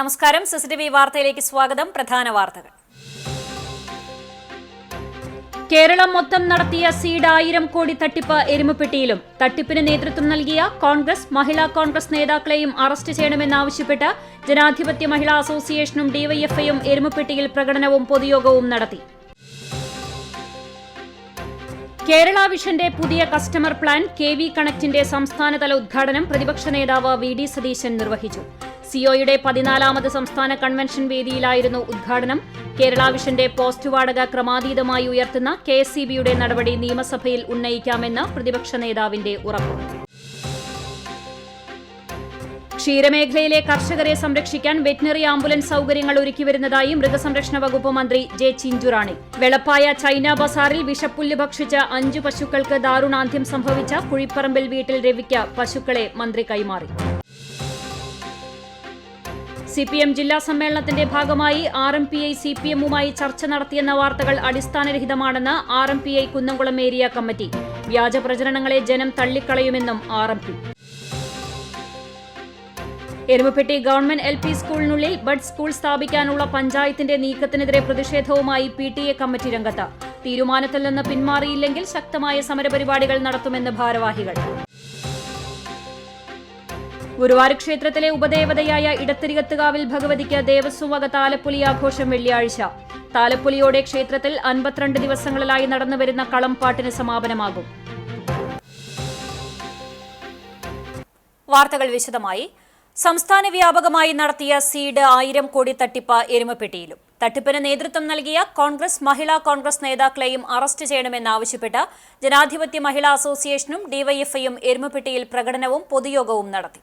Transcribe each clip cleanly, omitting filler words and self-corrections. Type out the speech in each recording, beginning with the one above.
നമസ്കാരം. സിസിടിവി വാർത്തയിലേക്ക് സ്വാഗതം. പ്രധാന വാർത്തകൾ. കേരളം മൊത്തം നടത്തിയ സീഡ് 1000 കോടി തട്ടിപ്പ് എരുമപ്പെട്ടിയിലും. തട്ടിപ്പിന് നേതൃത്വം നൽകിയ കോൺഗ്രസ്, മഹിളാ കോൺഗ്രസ് നേതാക്കളെയും അറസ്റ്റ് ചെയ്യണമെന്നാവശ്യപ്പെട്ട് ജനാധിപത്യ മഹിളാ അസോസിയേഷനും ഡിവൈഎഫ്ഐയും എരുമപ്പെട്ടിയിൽ പ്രകടനവും പൊതുയോഗവും നടത്തി. കേരള വിഷന്റെ പുതിയ കസ്റ്റമർ പ്ലാൻ കെവി കണക്റ്റിന്റെ സംസ്ഥാനതല ഉദ്ഘാടനം പ്രതിപക്ഷ നേതാവ് വി ഡി സതീശൻ നിർവഹിച്ചു. സിഒയുടെ 14ാമത് സംസ്ഥാന കൺവെൻഷൻ വേദിയിലായിരുന്നു ഉദ്ഘാടനം. കേരള വിഷന്റെ പോസ്റ്റ് വാടക ക്രമാതീതമായി ഉയർത്തുന്ന കെഎസ്ഇബിയുടെ നടപടി നിയമസഭയിൽ ഉന്നയിക്കാമെന്ന് പ്രതിപക്ഷ നേതാവിന്റെ ഉറപ്പ്. ക്ഷീരമേഖലയിലെ കർഷകരെ സംരക്ഷിക്കാൻ വെറ്റിനറി ആംബുലൻസ് സൌകര്യങ്ങൾ ഒരുക്കിവരുന്നതായി മൃഗസംരക്ഷണ വകുപ്പ് മന്ത്രി ജെ ചിഞ്ചുറാണി. വെളപ്പായ ചൈന ബസാറിൽ വിഷപ്പുല്ല് ഭക്ഷിച്ച 5 പശുക്കൾക്ക് ദാരുണാന്ത്യം സംഭവിച്ച കുഴിപ്പറമ്പിൽ വീട്ടിൽ രവിക്ക് പശുക്കളെ മന്ത്രി കൈമാറി. സിപിഎം ജില്ലാ സമ്മേളനത്തിന്റെ ഭാഗമായി ആർഎംപിഐ സിപിഎമ്മുമായി ചർച്ച നടത്തിയെന്ന വാർത്തകൾ അടിസ്ഥാനരഹിതമാണെന്ന് ആർഎംപിഐ കുന്നംകുളം ഏരിയ കമ്മിറ്റി. വ്യാജ പ്രചരണങ്ങളെ ജനം തള്ളിക്കളയുമെന്നും ആർഎംപി. എരുമപ്പെട്ടി ഗവൺമെന്റ് എൽപി സ്കൂളിനുള്ളിൽ ബഡ് സ്കൂൾ സ്ഥാപിക്കാനുള്ള പഞ്ചായത്തിന്റെ നീക്കത്തിനെതിരെ പ്രതിഷേധവുമായി പിടിഎ കമ്മിറ്റി രംഗത്ത്. തീരുമാനത്തിൽ നിന്ന് പിന്മാറിയില്ലെങ്കിൽ ശക്തമായ സമരപരിപാടികൾ നടത്തുമെന്ന് ഭാരവാഹികൾ. ഗുരുവായൂർ ക്ഷേത്രത്തിലെ ഉപദേവതയായ ഇടത്തിരികത്തുകാവിൽ ഭഗവതിക്ക് ദേവസ്വം വക താലപ്പൊലി ആഘോഷം വെള്ളിയാഴ്ച. താലപ്പൊലിയോടെ ക്ഷേത്രത്തിൽ 52 ദിവസങ്ങളിലായി നടന്നുവരുന്ന കളംപാട്ടിന് സമാപനമാകും. വാർത്തകൾ വിശദമായി. സംസ്ഥാന വ്യാപകമായി നടത്തിയ സീഡ് 1000 കോടി തട്ടിപ്പ് എരുമപ്പെട്ടിയിലും. തട്ടിപ്പിന് നേതൃത്വം നൽകിയ കോൺഗ്രസ്, മഹിളാ കോൺഗ്രസ് നേതാക്കളെയും അറസ്റ്റ് ചെയ്യണമെന്നാവശ്യപ്പെട്ട് ജനാധിപത്യ മഹിളാ അസോസിയേഷനും ഡിവൈഎഫ്ഐയും എരുമപ്പെട്ടിയിൽ പ്രകടനവും പൊതുയോഗവും നടത്തി.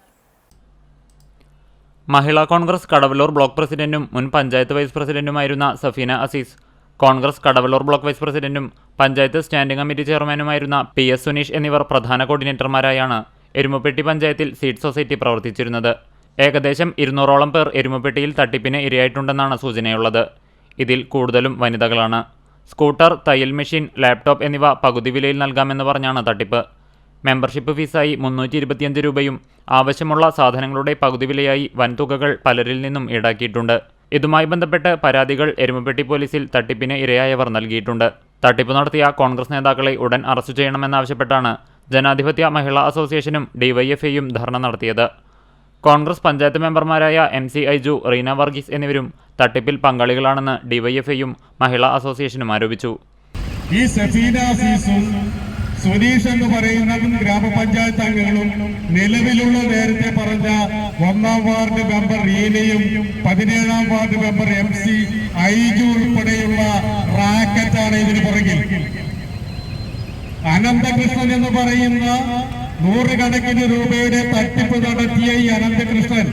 മഹിളാ കോൺഗ്രസ് കടവല്ലൂർ ബ്ലോക്ക് പ്രസിഡന്റും മുൻ പഞ്ചായത്ത് വൈസ് പ്രസിഡന്റുമായിരുന്ന സഫീന അസീസ്, കോൺഗ്രസ് കടവല്ലൂർ ബ്ലോക്ക് വൈസ് പ്രസിഡന്റും പഞ്ചായത്ത് സ്റ്റാൻഡിംഗ് കമ്മിറ്റി ചെയർമാനുമായിരുന്ന PS സുനീഷ് എന്നിവർ പ്രധാന കോർഡിനേറ്റർമാരായാണ് എരുമപ്പെട്ടി പഞ്ചായത്തിൽ സീഡ് സൊസൈറ്റി പ്രവർത്തിച്ചിരുന്നത്. ഏകദേശം 200ഓളം പേർ എരുമപ്പെട്ടിയിൽ തട്ടിപ്പിന് ഇരയായിട്ടുണ്ടെന്നാണ് സൂചനയുള്ളത്. ഇതിൽ കൂടുതലും വനിതകളാണ്. സ്കൂട്ടർ, തയ്യൽ മെഷീൻ, ലാപ്ടോപ്പ് എന്നിവ പകുതി വിലയിൽ നൽകാമെന്ന് പറഞ്ഞാണ് തട്ടിപ്പ്. മെമ്പർഷിപ്പ് ഫീസായി 325 രൂപയും ആവശ്യമുള്ള സാധനങ്ങളുടെ പകുതി വിലയായി വൻതുകകൾ പലരിൽ നിന്നും ഈടാക്കിയിട്ടുണ്ട്. ഇതുമായി ബന്ധപ്പെട്ട് പരാതികൾ എരുമപ്പെട്ടി പോലീസിൽ തട്ടിപ്പിന് ഇരയായവർ നൽകിയിട്ടുണ്ട്. തട്ടിപ്പ് നടത്തിയ കോൺഗ്രസ് നേതാക്കളെ ഉടൻ അറസ്റ്റ് ചെയ്യണമെന്നാവശ്യപ്പെട്ടാണ് ജനാധിപത്യ മഹിളാ അസോസിയേഷനും ഡിവൈഎഫ്ഐയും ധർണ നടത്തിയത്. കോൺഗ്രസ് പഞ്ചായത്ത് മെമ്പർമാരായ MC ഐജു, റീന വർഗീസ് എന്നിവരും തട്ടിപ്പിൽ പങ്കാളികളാണെന്ന് ഡിവൈഎഫ്ഐയും മഹിളാ അസോസിയേഷനും ആരോപിച്ചു. ഈ സുനീഷ് എന്ന് പറയുന്ന ഗ്രാമപഞ്ചായത്ത് അംഗങ്ങളും നിലവിലുള്ള നേരത്തെ പറഞ്ഞ 1ാം വാർഡ് മെമ്പർ റീനയും 17ാം വാർഡ് മെമ്പർ MC ഐജു ഉൾപ്പെടെയുള്ള റാക്കറ്റാണ് ഇതിന് പുറകിൽ. അനന്തകൃഷ്ണൻ എന്ന് പറയുന്ന 100 കണക്കിന് രൂപയുടെ തട്ടിപ്പ് നടത്തിയ ഈ അനന്തകൃഷ്ണൻ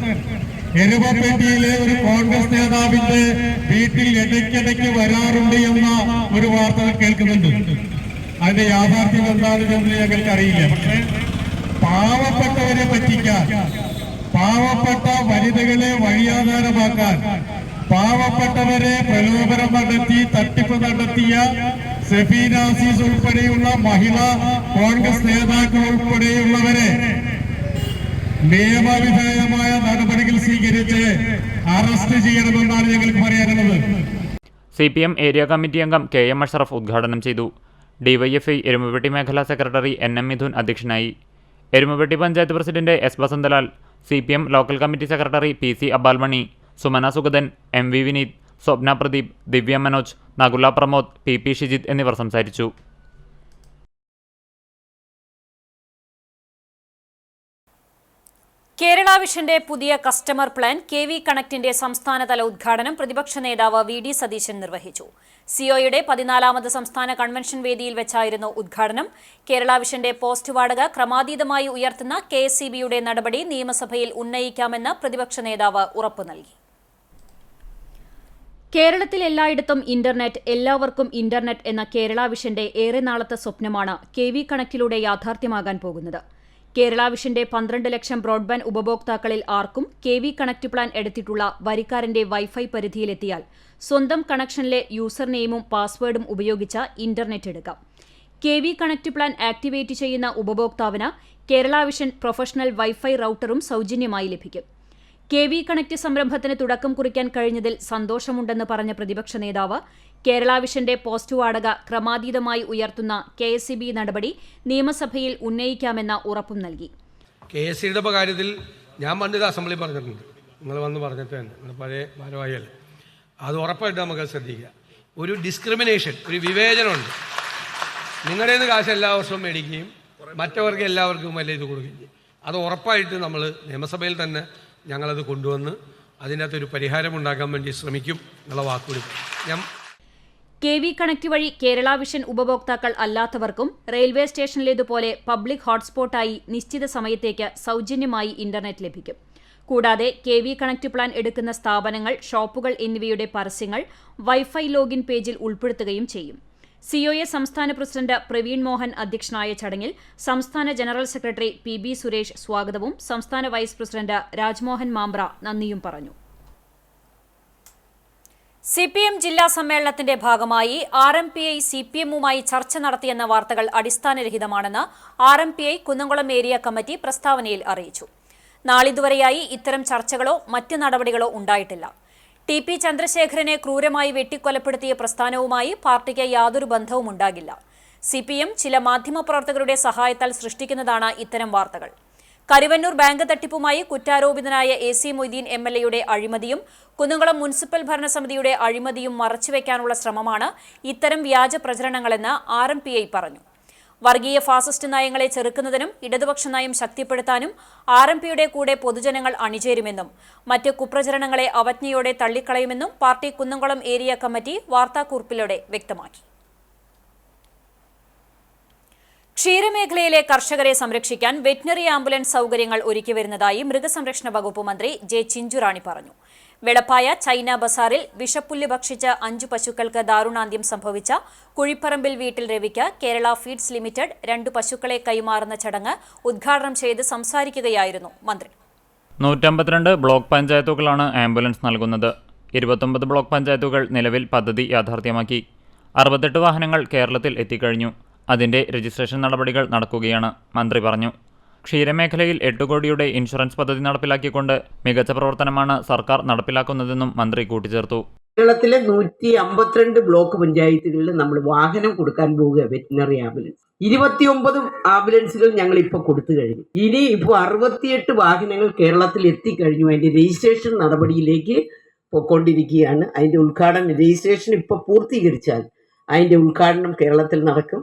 എരുമപ്പെട്ടിയിലെ ഒരു കോൺഗ്രസ് നേതാവിന്റെ വീട്ടിൽ ഇടയ്ക്കിടയ്ക്ക് വരാറുണ്ട് എന്ന ഒരു വാർത്ത കേൾക്കുന്നുണ്ട്. അതിന്റെ യാഥാർത്ഥ്യം എന്താണെന്ന് ഞങ്ങൾക്ക് അറിയില്ല. പക്ഷെ പാവപ്പെട്ടവരെ പറ്റിക്കാൻ, പാവപ്പെട്ട വനിതകളെ വഴിയാധാരമാക്കാൻ, പാവപ്പെട്ടവരെ പ്രലോഭനം നടത്തി തട്ടിപ്പ് നടത്തിയ സഫീന അസീസ് ഉൾപ്പെടെയുള്ള മഹിളാ കോൺഗ്രസ് നേതാക്കൾ ഉൾപ്പെടെയുള്ളവരെ നിയമവിധേയമായ നടപടികൾ സ്വീകരിച്ച് അറസ്റ്റ് ചെയ്യണമെന്നാണ് ഞങ്ങൾക്ക് പറയാനുള്ളത്. CPM ഏരിയ കമ്മിറ്റി അംഗം KM അഷറഫ് ഉദ്ഘാടനം ചെയ്തു. ഡിവൈഎഫ്ഐ എരുമപ്പെട്ടി മേഖലാ സെക്രട്ടറി NM മിഥുൻ അധ്യക്ഷനായി. Erumapetty panchayat president S Vasanthalal, CPM local committee secretary PC Abbalmani, Sumana Sugathan, MV Vineeth, Swapna Pradeep, Divya Manoj, Nakula Pramod, PP Shijith എന്നിവർ സംസാരിച്ചു. കേരള വിഷന്റെ പുതിയ കസ്റ്റമർ പ്ലാൻ കെവി കണക്റ്റിന്റെ സംസ്ഥാനതല ഉദ്ഘാടനം പ്രതിപക്ഷ നേതാവ് വി ഡി സതീശൻ നിർവഹിച്ചു. സിഒയുടെ 14ാമത് സംസ്ഥാന കൺവെൻഷൻ വേദിയിൽ വെച്ചായിരുന്നു ഉദ്ഘാടനം. കേരള വിഷന്റെ പോസ്റ്റ് വാടക ക്രമാതീതമായി ഉയർത്തുന്ന കെഎസ്ഇബിയുടെ നടപടി നിയമസഭയിൽ ഉന്നയിക്കാമെന്ന് പ്രതിപക്ഷ നേതാവ് ഉറപ്പു നൽകി. കേരളത്തിൽ എല്ലായിടത്തും ഇന്റർനെറ്റ്, എല്ലാവർക്കും ഇന്റർനെറ്റ് എന്ന കേരള വിഷന്റെ ഏറെ നാളത്തെ സ്വപ്നമാണ് കെവി കണക്റ്റിലൂടെ യാഥാർത്ഥ്യമാകാൻ പോകുന്നത്. കേരള വിഷന്റെ 12 ലക്ഷം ബ്രോഡ്ബാൻഡ് ഉപഭോക്താക്കളിൽ ആർക്കും കെവി കണക്റ്റ് പ്ലാൻ എടുത്തിട്ടുള്ള വരിക്കാരന്റെ വൈഫൈ പരിധിയിലെത്തിയാൽ സ്വന്തം കണക്ഷനിലെ യൂസർ നെയിമും പാസ്വേഡും ഉപയോഗിച്ച് ഇന്റർനെറ്റ് എടുക്കാം. കെവി കണക്റ്റ് പ്ലാൻ ആക്ടിവേറ്റ് ചെയ്യുന്ന ഉപഭോക്താവിന് കേരള വിഷൻ പ്രൊഫഷണൽ വൈഫൈ റൌട്ടറും സൗജന്യമായി ലഭിക്കും. KV കണക്ട് സംരംഭത്തിന് തുടക്കം കുറിക്കാൻ കഴിഞ്ഞതിൽ സന്തോഷമുണ്ടെന്ന് പറഞ്ഞ പ്രതിപക്ഷ നേതാവ് കേരള വിഷന്റെ പോസ്റ്റ് വാടക ക്രമാതീതമായി ഉയർത്തുന്ന KSEB നടപടി നിയമസഭയിൽ ഉന്നയിക്കാമെന്ന ഉറപ്പും നൽകി. KSEBയുടെ കാര്യത്തിൽ ഞാൻ പണ്ട് അസംബ്ലി പറഞ്ഞിട്ടുണ്ട്, നിങ്ങൾ വന്ന് പറഞ്ഞിട്ട് തന്നെ, നിങ്ങൾ പഴയ ഭാരവാഹിയല്ലേ, അത് ഉറപ്പായിട്ട് നമുക്ക് ശ്രദ്ധിക്കുക. ഒരു ഡിസ്ക്രിമിനേഷൻ, ഒരു വിവേചനമുണ്ട്. നിങ്ങളുടെ കാശ് എല്ലാ വർഷവും മേടിക്കുകയും മറ്റവർക്ക് എല്ലാവർക്കും വലിയ ഇത് കൊടുക്കുകയും ചെയ്യും. അത് ഉറപ്പായിട്ട് നമ്മൾ നിയമസഭയിൽ തന്നെ ഞങ്ങളത് കൊണ്ടുവന്ന് അതിനകത്തൊരു പരിഹാരമുണ്ടാക്കാൻ വേണ്ടി ശ്രമിക്കും എന്നുള്ള വാക്കുകൂടി ഞാൻ. KV കണക്ട് വഴി കേരള വിഷൻ ഉപഭോക്താക്കൾ അല്ലാത്തവർക്കും റെയിൽവേ സ്റ്റേഷനിലേതുപോലെ പബ്ലിക് ഹോട്ട്സ്പോട്ടായി നിശ്ചിത സമയത്തേക്ക് സൗജന്യമായി ഇന്റർനെറ്റ് ലഭിക്കും. കൂടാതെ KV കണക്ട് പ്ലാൻ എടുക്കുന്ന സ്ഥാപനങ്ങൾ, ഷോപ്പുകൾ എന്നിവയുടെ പരസ്യങ്ങൾ വൈഫൈ ലോഗിൻ പേജിൽ ഉൾപ്പെടുത്തുകയും ചെയ്യും. COA സംസ്ഥാന പ്രസിഡന്റ് പ്രവീൺ മോഹൻ അധ്യക്ഷനായ ചടങ്ങിൽ സംസ്ഥാന ജനറൽ സെക്രട്ടറി PB സുരേഷ് സ്വാഗതവും സംസ്ഥാന വൈസ് പ്രസിഡന്റ് രാജ്മോഹൻ മാമ്പ്ര നന്ദിയും പറഞ്ഞു. CPM ജില്ലാ സമ്മേളനത്തിന്റെ ഭാഗമായി RMPI CPM-വുമായി ചർച്ച നടത്തിയെന്ന വാർത്തകൾ അടിസ്ഥാനരഹിതമാണെന്ന് RMPI കുന്നംകുളം ഏരിയ കമ്മിറ്റി പ്രസ്താവനയിൽ അറിയിച്ചു. നാളിതുവരെയായി ഇത്തരം ചർച്ചകളോ മറ്റ് നടപടികളോ ഉണ്ടായിട്ടില്ല. TP ചന്ദ്രശേഖരനെ ക്രൂരമായി വെട്ടിക്കൊലപ്പെടുത്തിയ പ്രസ്ഥാനവുമായി പാർട്ടിക്ക് യാതൊരു ബന്ധവും ഉണ്ടാകില്ല. CPM ചില മാധ്യമപ്രവർത്തകരുടെ സഹായത്താൽ സൃഷ്ടിക്കുന്നതാണ് ഇത്തരം വാർത്തകൾ. കരുവന്നൂർ ബാങ്ക് തട്ടിപ്പുമായി കുറ്റാരോപിതനായ AC മൊയ്തീൻ MLA-യുടെ അഴിമതിയും കുന്നംകുളം മുനിസിപ്പൽ ഭരണസമിതിയുടെ അഴിമതിയും മറച്ചുവെക്കാനുള്ള ശ്രമമാണ് ഇത്തരം വ്യാജ പ്രചരണങ്ങളെന്ന് RMPI പറഞ്ഞു. വർഗീയ ഫാസിസ്റ്റ് നയങ്ങളെ ചെറുക്കുന്നതിനും ഇടതുപക്ഷ നയം ശക്തിപ്പെടുത്താനും RMPയുടെ കൂടെ പൊതുജനങ്ങൾ അണിചേരുമെന്നും മറ്റ് കുപ്രചരണങ്ങളെ അവജ്ഞയോടെ തള്ളിക്കളയുമെന്നും പാർട്ടി കുന്നംകുളം ഏരിയ കമ്മിറ്റി വാർത്താക്കുറിപ്പിലൂടെ വ്യക്തമാക്കി. ക്ഷീരമേഖലയിലെ കർഷകരെ സംരക്ഷിക്കാൻ വെറ്റിനറി ആംബുലൻസ് സൗകര്യങ്ങൾ ഒരുക്കിവരുന്നതായി മൃഗസംരക്ഷണ വകുപ്പ് മന്ത്രി J. ചിഞ്ചുറാണി പറഞ്ഞു. വെളപ്പായ ചൈന ബസാറിൽ വിഷപ്പുല്ല് ഭക്ഷിച്ച് 5 പശുക്കൾക്ക് ദാരുണാന്ത്യം സംഭവിച്ച കുഴിപ്പറമ്പിൽ വീട്ടിൽ രവിക്ക് കേരള ഫീഡ്സ് ലിമിറ്റഡ് 2 പശുക്കളെ കൈമാറുന്ന ചടങ്ങ് ഉദ്ഘാടനം ചെയ്ത് സംസാരിക്കുകയായിരുന്നു മന്ത്രി. 152 ബ്ലോക്ക് പഞ്ചായത്തുകളാണ് ആംബുലൻസ് നൽകുന്നത്. 29 ബ്ലോക്ക് പഞ്ചായത്തുകൾ നിലവിൽ പദ്ധതി യാഥാർത്ഥ്യമാക്കി. 68 വാഹനങ്ങൾ കേരളത്തിൽ എത്തിക്കഴിഞ്ഞു. അതിന്റെ രജിസ്ട്രേഷൻ നടപടികൾ നടക്കുകയാണ്, മന്ത്രി പറഞ്ഞു. ക്ഷീരമേഖലയിൽ 8 കോടിയുടെ ഇൻഷുറൻസ് പദ്ധതി നടപ്പിലാക്കിക്കൊണ്ട് മികച്ച പ്രവർത്തനമാണ് സർക്കാർ നടപ്പിലാക്കുന്നതെന്നും മന്ത്രി കൂട്ടിച്ചേർത്തു. കേരളത്തിലെ 152 ബ്ലോക്ക് പഞ്ചായത്തുകളിൽ നമ്മൾ വാഹനം കൊടുക്കാൻ പോവുക വെറ്റിനറി ആംബുലൻസ്. 29 ആംബുലൻസുകൾ ഞങ്ങൾ ഇപ്പോൾ കൊടുത്തു കഴിഞ്ഞു. ഇനി ഇപ്പോൾ 68 വാഹനങ്ങൾ കേരളത്തിൽ എത്തിക്കഴിഞ്ഞു. അതിന്റെ രജിസ്ട്രേഷൻ നടപടിയിലേക്ക് പോയിക്കൊണ്ടിരിക്കുകയാണ്. അതിന്റെ ഉദ്ഘാടനം, രജിസ്ട്രേഷൻ ഇപ്പോൾ പൂർത്തീകരിച്ചാൽ അതിന്റെ ഉദ്ഘാടനം കേരളത്തിൽ നടക്കും.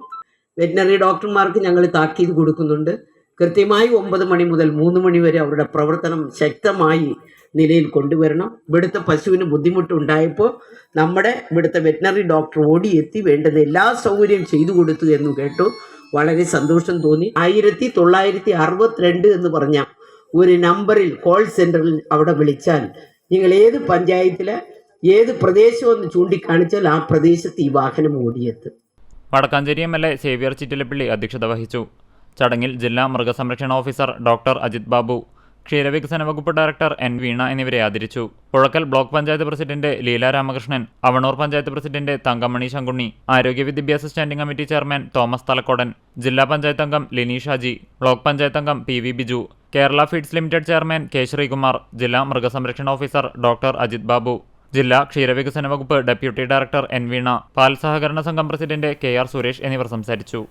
വെറ്റിനറി ഡോക്ടർമാർക്ക് ഞങ്ങൾ താക്കീത് കൊടുക്കുന്നുണ്ട്. കൃത്യമായി 9 മണി മുതൽ 3 മണി വരെ അവരുടെ പ്രവർത്തനം ശക്തമായി നിലയിൽ കൊണ്ടുവരണം. ഇവിടുത്തെ പശുവിന് ബുദ്ധിമുട്ടുണ്ടായപ്പോൾ നമ്മുടെ ഇവിടുത്തെ വെറ്റിനറി ഡോക്ടർ ഓടിയെത്തി വേണ്ടത് എല്ലാ സൗകര്യവും ചെയ്തു കൊടുത്തു എന്ന് കേട്ടു. വളരെ സന്തോഷം തോന്നി. 1962 എന്ന് പറഞ്ഞ ഒരു നമ്പറിൽ കോൾ സെന്ററിൽ അവിടെ വിളിച്ചാൽ നിങ്ങൾ ഏത് പഞ്ചായത്തിലെ ഏത് പ്രദേശമെന്ന് ചൂണ്ടിക്കാണിച്ചാൽ ആ പ്രദേശത്ത് ഈ വാഹനം ഓടിയെത്തും. വടക്കാഞ്ചേരി MLA സേവ്യർ ചിറ്റിലപ്പള്ളി അധ്യക്ഷത വഹിച്ചു. ചടങ്ങിൽ ജില്ലാ മൃഗസംരക്ഷണ ഓഫീസർ ഡോക്ടർ അജിത് ബാബു, ക്ഷീരവികസന വകുപ്പ് ഡയറക്ടർ N. വീണ എന്നിവരെ ആദരിച്ചു. Puzhakkal block panchayat president Leela Ramakrishnan, Avanur panchayat president Thankamani Sankunni, ആരോഗ്യ വിദ്യാഭ്യാസ standing committee chairman Thomas Thalakodan, ജില്ലാ പഞ്ചായത്ത് അംഗം ലിനി ഷാജി, ബ്ലോക്ക് പഞ്ചായത്ത് അംഗം PV Biju, Kerala feeds limited chairman K. Sreekumar, ജില്ലാ മൃഗസംരക്ഷണ ഓഫീസർ ഡോക്ടർ അജിത് ബാബു, ജില്ലാ ക്ഷീരവികസന വകുപ്പ് ഡെപ്യൂട്ടി ഡയറക്ടർ N. വീണ, പാൽ സഹകരണ സംഘം പ്രസിഡന്റ് KR സുരേഷ് എന്നിവർ സംസാരിച്ചു.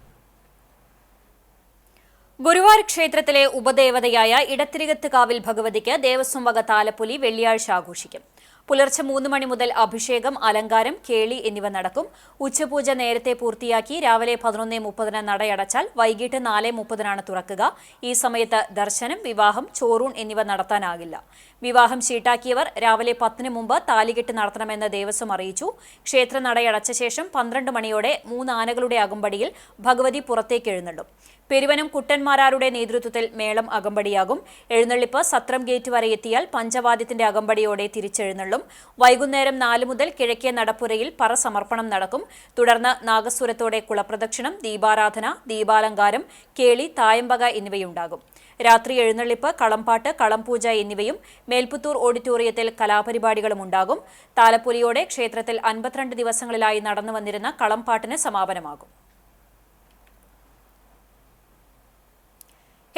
ഗുരുവായൂർ ക്ഷേത്രത്തിലെ ഉപദേവതയായ ഇടത്തിരികത്ത് കാവിൽ ഭഗവതിക്ക് ദേവസ്വം വക താലപ്പൊലി വെള്ളിയാഴ്ച ആഘോഷിക്കും. പുലർച്ചെ 3 മണി മുതൽ അഭിഷേകം, അലങ്കാരം, കേളി എന്നിവ നടക്കും. ഉച്ചപൂജ നേരത്തെ പൂർത്തിയാക്കി രാവിലെ 11:30 നടയടച്ചാൽ വൈകിട്ട് 4:30 തുറക്കുക. ഈ സമയത്ത് ദർശനം, വിവാഹം, ചോറൂൺ എന്നിവ നടത്താനാകില്ല. വിവാഹം ചീട്ടാക്കിയവർ രാവിലെ 10 മുമ്പ് താലികെട്ട് നടത്തണമെന്ന് ദേവസ്വം അറിയിച്ചു. ക്ഷേത്ര നടയടച്ച ശേഷം 12 മണിയോടെ 3 ആനകളുടെ അകമ്പടിയിൽ ഭഗവതി പുറത്തേക്ക് എഴുന്നള്ളും. പെരുവനം കുട്ടന്മാരാരുടെ നേതൃത്വത്തിൽ മേളം അകമ്പടിയാകും. എഴുന്നള്ളിപ്പ് സത്രം ഗേറ്റ് വരെ എത്തിയാൽ പഞ്ചവാദ്യത്തിന്റെ അകമ്പടിയോടെ തിരിച്ചെഴുന്നള്ളും. വൈകുന്നേരം 4 മുതൽ കിഴക്കേ നടപ്പുരയിൽ പറ സമർപ്പണം നടക്കും. തുടർന്ന് നാഗസ്വരത്തോടെ കുളപ്രദക്ഷിണം, ദീപാരാധന, ദീപാലങ്കാരം, കേളി, തായമ്പക എന്നിവയുണ്ടാകും. രാത്രി എഴുന്നള്ളിപ്പ്, കളംപാട്ട്, കളംപൂജ എന്നിവയും മേൽപ്പുത്തൂർ ഓഡിറ്റോറിയത്തിൽ കലാപരിപാടികളും ഉണ്ടാകും. താലപ്പൊലിയോടെ ക്ഷേത്രത്തിൽ 52 ദിവസങ്ങളിലായി നടന്നുവന്നിരുന്ന കളംപാട്ടിന് സമാപനമാകും.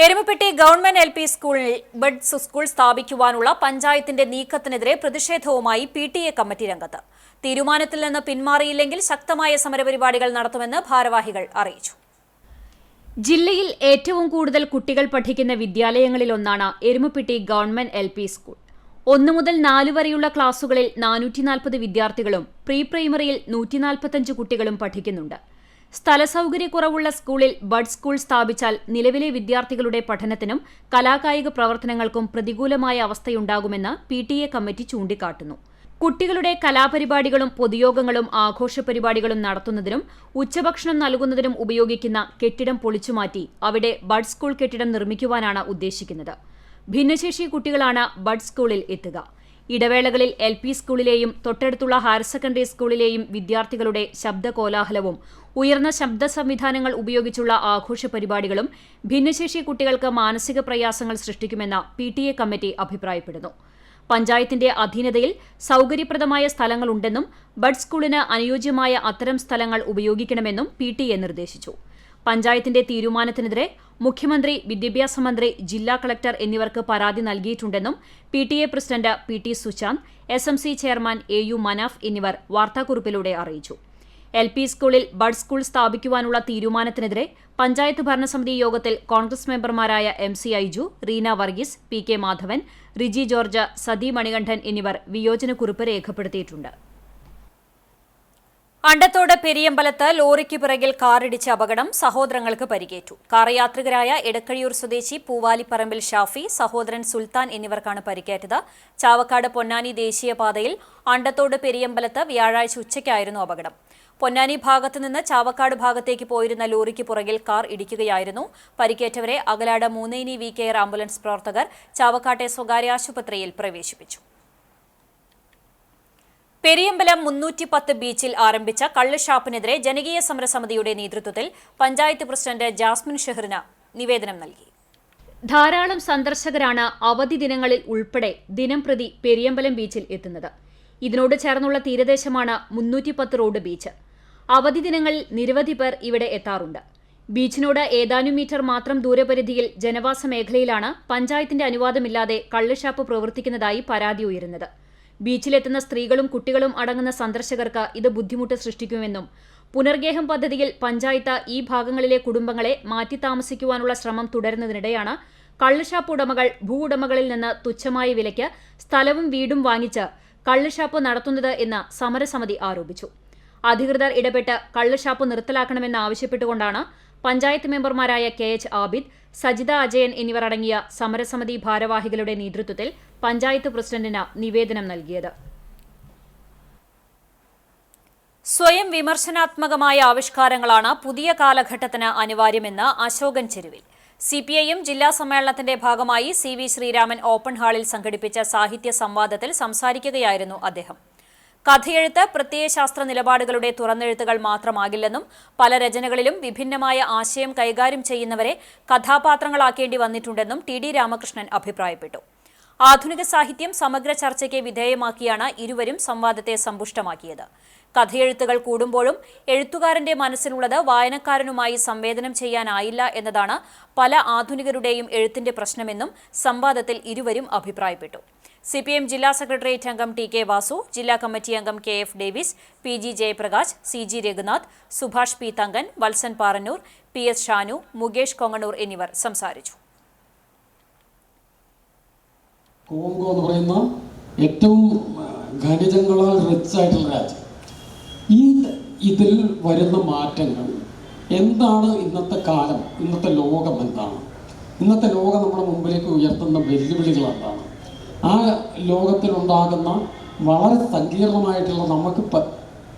എരുമപ്പെട്ടി ഗവൺമെന്റ് LP സ്കൂളിൽ ബഡ്സ് സ്കൂൾ സ്ഥാപിക്കുവാനുള്ള പഞ്ചായത്തിന്റെ നീക്കത്തിനെതിരെ പ്രതിഷേധവുമായി PTA കമ്മിറ്റി രംഗത്ത്. തീരുമാനത്തിൽ നിന്ന് പിന്മാറിയില്ലെങ്കിൽ ശക്തമായ സമരപരിപാടികൾ നടത്തുമെന്ന് ഭാരവാഹികൾ അറിയിച്ചു. ജില്ലയിൽ ഏറ്റവും കൂടുതൽ കുട്ടികൾ പഠിക്കുന്ന വിദ്യാലയങ്ങളിലൊന്നാണ് എരുമപ്പെട്ടി ഗവൺമെന്റ് LP സ്കൂൾ. 1 മുതൽ 4 വരെയുള്ള ക്ലാസുകളിൽ 440 വിദ്യാർത്ഥികളും പ്രീ പ്രൈമറിയിൽ 145 കുട്ടികളും പഠിക്കുന്നുണ്ട്. സ്ഥലസൗകര്യക്കുറവുള്ള സ്കൂളിൽ ബഡ് സ്കൂൾ സ്ഥാപിച്ചാൽ നിലവിലെ വിദ്യാർത്ഥികളുടെ പഠനത്തിനും കലാകായിക പ്രവർത്തനങ്ങൾക്കും പ്രതികൂലമായ അവസ്ഥയുണ്ടാകുമെന്ന് PTA കമ്മിറ്റി ചൂണ്ടിക്കാട്ടുന്നു. കുട്ടികളുടെ കലാപരിപാടികളും പൊതുയോഗങ്ങളും ആഘോഷ പരിപാടികളും നടത്തുന്നതിനും ഉച്ചഭക്ഷണം നൽകുന്നതിനും ഉപയോഗിക്കുന്ന കെട്ടിടം പൊളിച്ചുമാറ്റി അവിടെ ബഡ് സ്കൂൾ കെട്ടിടം നിർമ്മിക്കുവാനാണ് ഉദ്ദേശിക്കുന്നത്. ഭിന്നശേഷി കുട്ടികളാണ് ബഡ് സ്കൂളിൽ എത്തുക. ഇടവേളകളിൽ LP സ്കൂളിലെയും തൊട്ടടുത്തുള്ള ഹയർ സെക്കൻഡറി സ്കൂളിലെയും വിദ്യാർത്ഥികളുടെ ശബ്ദകോലാഹലവും ഉയർന്ന ശബ്ദ സംവിധാനങ്ങൾ ഉപയോഗിച്ചുള്ള ആഘോഷ പരിപാടികളും ഭിന്നശേഷി കുട്ടികൾക്ക് മാനസിക പ്രയാസങ്ങൾ സൃഷ്ടിക്കുമെന്ന് PTA കമ്മിറ്റി അഭിപ്രായപ്പെടുന്നു. പഞ്ചായത്തിന്റെ അധീനതയിൽ സൗകര്യപ്രദമായ സ്ഥലങ്ങളുണ്ടെന്നും ബഡ് സ്കൂളിന് അനുയോജ്യമായ അത്തരം സ്ഥലങ്ങൾ ഉപയോഗിക്കണമെന്നും PTA നിർദ്ദേശിച്ചു. പഞ്ചായത്തിന്റെ തീരുമാനത്തിനെതിരെ മുഖ്യമന്ത്രി, വിദ്യാഭ്യാസ മന്ത്രി, ജില്ലാ കളക്ടർ എന്നിവർക്ക് പരാതി നൽകിയിട്ടുണ്ടെന്നും PTA president PT Sushant, SMC chairman AU Manaf എന്നിവർ വാർത്താക്കുറിപ്പിലൂടെ അറിയിച്ചു. LP സ്കൂളിൽ ബഡ് സ്കൂൾ സ്ഥാപിക്കുവാനുള്ള തീരുമാനത്തിനെതിരെ പഞ്ചായത്ത് ഭരണസമിതി യോഗത്തിൽ കോൺഗ്രസ് മെമ്പർമാരായ MC Aiju, Reena Varghese, PK Madhavan, Riji George, Sathi Manikandan എന്നിവർ വിയോജനക്കുറിപ്പ് രേഖപ്പെടുത്തിയിട്ടുണ്ട്. അണ്ടത്തോട് പെരിയമ്പലത്ത് ലോറിക്ക് പിറകിൽ കാറിടിച്ച അപകടം, സഹോദരങ്ങൾക്ക് പരിക്കേറ്റു. കാർ യാത്രികരായ എടക്കഴിയൂർ സ്വദേശി പൂവാലിപ്പറമ്പിൽ ഷാഫി, സഹോദരൻ സുൽത്താൻ എന്നിവർക്കാണ് പരിക്കേറ്റത്. ചാവക്കാട് പൊന്നാനി ദേശീയപാതയിൽ അണ്ടത്തോട് പെരിയമ്പലത്ത് വ്യാഴാഴ്ച ഉച്ചയ്ക്കായിരുന്നു അപകടം. പൊന്നാനി ഭാഗത്തു നിന്ന് ചാവക്കാട് ഭാഗത്തേക്ക് പോയിരുന്ന ലോറിക്ക് പുറകിൽ കാർ ഇടിക്കുകയായിരുന്നു. പരിക്കേറ്റവരെ Akalad Moonneni V care ambulance പ്രവർത്തകർ ചാവക്കാട്ടെ സ്വകാര്യ ആശുപത്രിയിൽ പ്രവേശിപ്പിച്ചു. പെരിയമ്പലം 310 ബീച്ചിൽ ആരംഭിച്ച കള്ളുഷാപ്പിനെതിരെ ജനകീയ സമരസമിതിയുടെ നേതൃത്വത്തിൽ പഞ്ചായത്ത് പ്രസിഡന്റ് ജാസ്മിൻ ഷെഹറിന് നിവേദനം നൽകി. ധാരാളം സന്ദർശകരാണ് അവധി ദിനങ്ങളിൽ ഉൾപ്പെടെ ദിനംപ്രതി പെരിയമ്പലം ബീച്ചിൽ എത്തുന്നത്. ഇതിനോട് ചേർന്നുള്ള തീരദേശമാണ് 310 റോഡ് ബീച്ച്. അവധി ദിനങ്ങളിൽ നിരവധി പേർ ഇവിടെ എത്താറുണ്ട്. ബീച്ചിനോട് ഏതാനും മീറ്റർ മാത്രം ദൂരപരിധിയിൽ ജനവാസ മേഖലയിലാണ് പഞ്ചായത്തിന്റെ അനുവാദമില്ലാതെ കള്ളുഷാപ്പ് പ്രവർത്തിക്കുന്നതായി പരാതി ഉയരുന്നത്. ബീച്ചിലെത്തുന്ന സ്ത്രീകളും കുട്ടികളും അടങ്ങുന്ന സന്ദർശകർക്ക് ഇത് ബുദ്ധിമുട്ട് സൃഷ്ടിക്കുമെന്നും പുനർഗേഹം പദ്ധതിയിൽ പഞ്ചായത്ത് ഈ ഭാഗങ്ങളിലെ കുടുംബങ്ങളെ മാറ്റി താമസിക്കുവാനുള്ള ശ്രമം തുടരുന്നതിനിടെയാണ് കള്ളുഷാപ്പ് ഉടമകൾ ഭൂവുടമകളിൽ നിന്ന് തുച്ഛമായ വിലയ്ക്ക് സ്ഥലവും വീടും വാങ്ങിച്ച് കള്ളുഷാപ്പ് നടത്തുന്നത് എന്ന് സമരസമിതി ആരോപിച്ചു. അധികൃതർ ഇടപെട്ട് കള്ളുഷാപ്പ് നിർത്തലാക്കണമെന്ന് ആവശ്യപ്പെട്ടുകൊണ്ടാണ് പഞ്ചായത്ത് മെമ്പർമാരായ KH ആബിദ്, സജിത അജയൻ എന്നിവർ അടങ്ങിയ സമരസമിതി ഭാരവാഹികളുടെ നേതൃത്വത്തിൽ പഞ്ചായത്ത് പ്രസിഡന്റിന് നിവേദനം നൽകിയത്. സ്വയം വിമർശനാത്മകമായ ആവിഷ്കാരങ്ങളാണ് പുതിയ കാലഘട്ടത്തിന് അനിവാര്യമെന്ന് അശോകൻ ചെരുവിൽ. CPIM ജില്ലാ സമ്മേളനത്തിന്റെ ഭാഗമായി CV ശ്രീരാമൻ ഓപ്പൺ ഹാളിൽ സംഘടിപ്പിച്ച സാഹിത്യ സംവാദത്തിൽ സംസാരിക്കുകയായിരുന്നു അദ്ദേഹം. കഥയെഴുത്ത് പ്രത്യയശാസ്ത്ര നിലപാടുകളുടെ തുറന്നെഴുത്തുകൾ മാത്രമാകില്ലെന്നും പല രചനകളിലും വിഭിന്നമായ ആശയം കൈകാര്യം ചെയ്യുന്നവരെ കഥാപാത്രങ്ങളാക്കേണ്ടി വന്നിട്ടുണ്ടെന്നും TD രാമകൃഷ്ണൻ അഭിപ്രായപ്പെട്ടു. ആധുനിക സാഹിത്യം സമഗ്ര ചർച്ചയ്ക്ക് വിധേയമാക്കിയാണ് ഇരുവരും സംവാദത്തെ സമ്പുഷ്ടമാക്കിയത്. കഥയെഴുത്തുകൾ കൂടുമ്പോഴും എഴുത്തുകാരന്റെ മനസ്സിലുള്ളത് വായനക്കാരനുമായി സംവേദനം ചെയ്യാനായില്ല എന്നതാണ് പല ആധുനികരുടെയും എഴുത്തിന്റെ പ്രശ്നമെന്നും സംവാദത്തിൽ ഇരുവരും അഭിപ്രായപ്പെട്ടു. CPM ജില്ലാ സെക്രട്ടേറിയറ്റ് അംഗം TK വാസു, ജില്ലാ കമ്മിറ്റി അംഗം KF Davis, PG Jayaprakash, CG Reghunath, Subhash P Thankan, Valsan Parannur, PS Shanu, Mukesh Kongannur എന്നിവർ സംസാരിച്ചു. കോങ്കോ എന്ന് പറയുന്ന ഏറ്റവും ഖനിജങ്ങളാൽ റിച്ച് ആയിട്ടുള്ള രാജ്യം. ഇതിൽ വരുന്ന മാറ്റങ്ങൾ എന്താണ്? ഇന്നത്തെ കാലം, ഇന്നത്തെ ലോകം എന്താണ്? ഇന്നത്തെ ലോകം നമ്മുടെ മുമ്പിലേക്ക് ഉയർത്തുന്ന വെല്ലുവിളികൾ എന്താണ്? ആ ലോകത്തിലുണ്ടാകുന്ന വളരെ സങ്കീർണമായിട്ടുള്ള, നമുക്ക്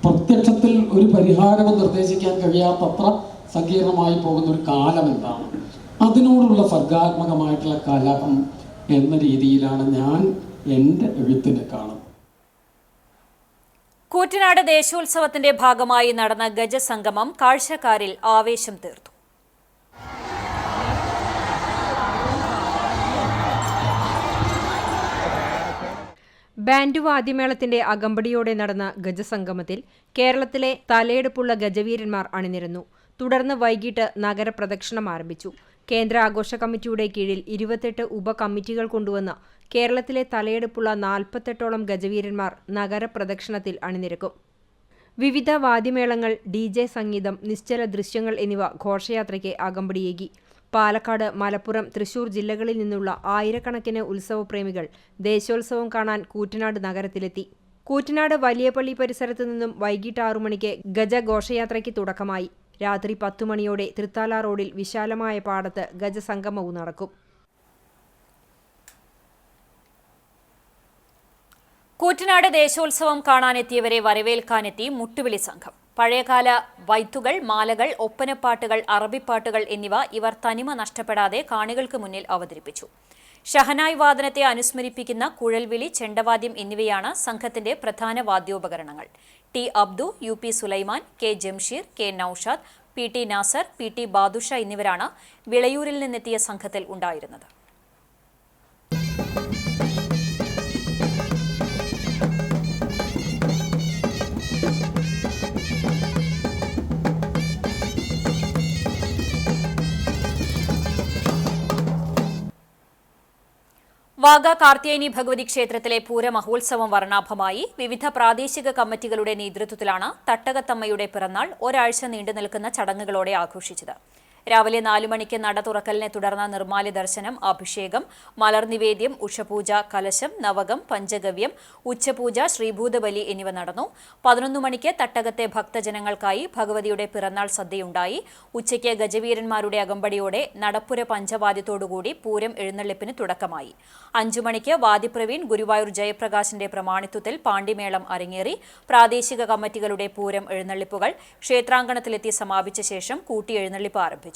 പ്രത്യക്ഷത്തിൽ ഒരു പരിഹാരവും നിർദ്ദേശിക്കാൻ കഴിയാത്തത്ര സങ്കീർണമായി പോകുന്ന ഒരു കാലം എന്താണ്? അതിനോടുള്ള സർഗാത്മകമായിട്ടുള്ള കലഹം എന്ന രീതിയിലാണ് ഞാൻ എൻ്റെ എഴുത്തിനെ കാണുന്നത്. കൂറ്റനാട് ദേശോത്സവത്തിന്റെ ഭാഗമായി നടന്ന ഗജസംഗമം കാഴ്ചക്കാരിൽ ആവേശം തീർത്തു. ബാൻഡ് വാദ്യമേളത്തിന്റെ അകമ്പടിയോടെ നടന്ന ഗജസംഗമത്തിൽ കേരളത്തിലെ തലയെടുപ്പുള്ള ഗജവീരന്മാർ അണിനിരന്നു. തുടർന്ന് വൈകിട്ട് നഗരപ്രദക്ഷിണം ആരംഭിച്ചു. കേന്ദ്ര ആഘോഷ കമ്മിറ്റിയുടെ കീഴിൽ 28 ഉപകമ്മിറ്റികൾ കൊണ്ടുവന്ന് കേരളത്തിലെ തലയെടുപ്പുള്ള 48ഓളം ഗജവീരന്മാർ നഗരപ്രദക്ഷിണത്തിൽ അണിനിരക്കും. വിവിധ വാദ്യമേളങ്ങൾ, DJ സംഗീതം, നിശ്ചല ദൃശ്യങ്ങൾ എന്നിവ ഘോഷയാത്രയ്ക്ക് അകമ്പടിയേകി. പാലക്കാട്, മലപ്പുറം, തൃശൂർ ജില്ലകളിൽ നിന്നുള്ള ആയിരക്കണക്കിന് ഉത്സവപ്രേമികൾ ദേശോത്സവം കാണാൻ കൂറ്റനാട് നഗരത്തിലെത്തി. കൂറ്റനാട് വലിയ പള്ളി പരിസരത്തു നിന്നും വൈകിട്ട് 6 മണിക്ക് ഗജഘോഷയാത്രയ്ക്ക് തുടക്കമായി. രാത്രി 10 മണിയോടെ തൃത്താല റോഡിൽ വിശാലമായ പാടത്ത് ഗജസംഗമവും നടക്കും. കൂറ്റനാട് ദേശോത്സവം കാണാനെത്തിയവരെ വരവേൽക്കാനെത്തി മുട്ടുവിളി സംഘം. പഴയകാല വൈത്തുകൾ, മാലകൾ, ഒപ്പനപ്പാട്ടുകൾ, അറബിപ്പാട്ടുകൾ എന്നിവ ഇവർ തനിമ നഷ്ടപ്പെടാതെ കാണികൾക്ക് മുന്നിൽ അവതരിപ്പിച്ചു. ഷഹനായ് വാദനത്തെ അനുസ്മരിപ്പിക്കുന്ന കുഴൽവിളി, ചെണ്ടവാദ്യം എന്നിവയാണ് സംഘത്തിന്റെ പ്രധാന വാദ്യോപകരണങ്ങൾ. T Abdu, UP Sulaiman, K Jamsheer, K Noushad, PT Nasar, PT Badusha എന്നിവരാണ് വിളയൂരിൽ നിന്നെത്തിയ സംഘത്തിൽ ഉണ്ടായിരുന്നത്. വാഗ കാർത്യായനി ഭഗവതി ക്ഷേത്രത്തിലെ പൂരമഹോത്സവം വർണ്ണാഭമായി. വിവിധ പ്രാദേശിക കമ്മിറ്റികളുടെ നേതൃത്വത്തിലാണ് തട്ടകത്തമ്മയുടെ പിറന്നാൾ ഒരാഴ്ച നീണ്ടുനിൽക്കുന്ന ചടങ്ങുകളോടെ ആഘോഷിച്ചത്. രാവിലെ 4 മണിക്ക് നട തുറക്കലിനെ തുടർന്ന് നിർമ്മാല്യ ദർശനം, അഭിഷേകം, മലർനിവേദ്യം, ഉഷപൂജ, കലശം, നവകം, പഞ്ചഗവ്യം, ഉച്ചപൂജ, ശ്രീഭൂതബലി എന്നിവ നടന്നു. 11 മണിക്ക് തട്ടകത്തെ ഭക്തജനങ്ങൾക്കായി ഭഗവതിയുടെ പിറന്നാൾ സദ്യയുണ്ടായി. ഉച്ചയ്ക്ക് ഗജവീരന്മാരുടെ അകമ്പടിയോടെ നടപ്പുര പഞ്ചവാദ്യത്തോടുകൂടി പൂരം എഴുന്നള്ളിപ്പിന് തുടക്കമായി. 5 മണിക്ക് വാദിപ്രവീൺ ഗുരുവായൂർ ജയപ്രകാശിന്റെ പ്രമാണിത്വത്തിൽ പാണ്ടിമേളം അരങ്ങേറി. പ്രാദേശിക കമ്മിറ്റികളുടെ പൂരം എഴുന്നള്ളിപ്പുകൾ ക്ഷേത്രാങ്കണത്തിലെത്തി സമാപിച്ച ശേഷം കൂട്ടിയെഴുന്നള്ളിപ്പ് ആരംഭിച്ചു.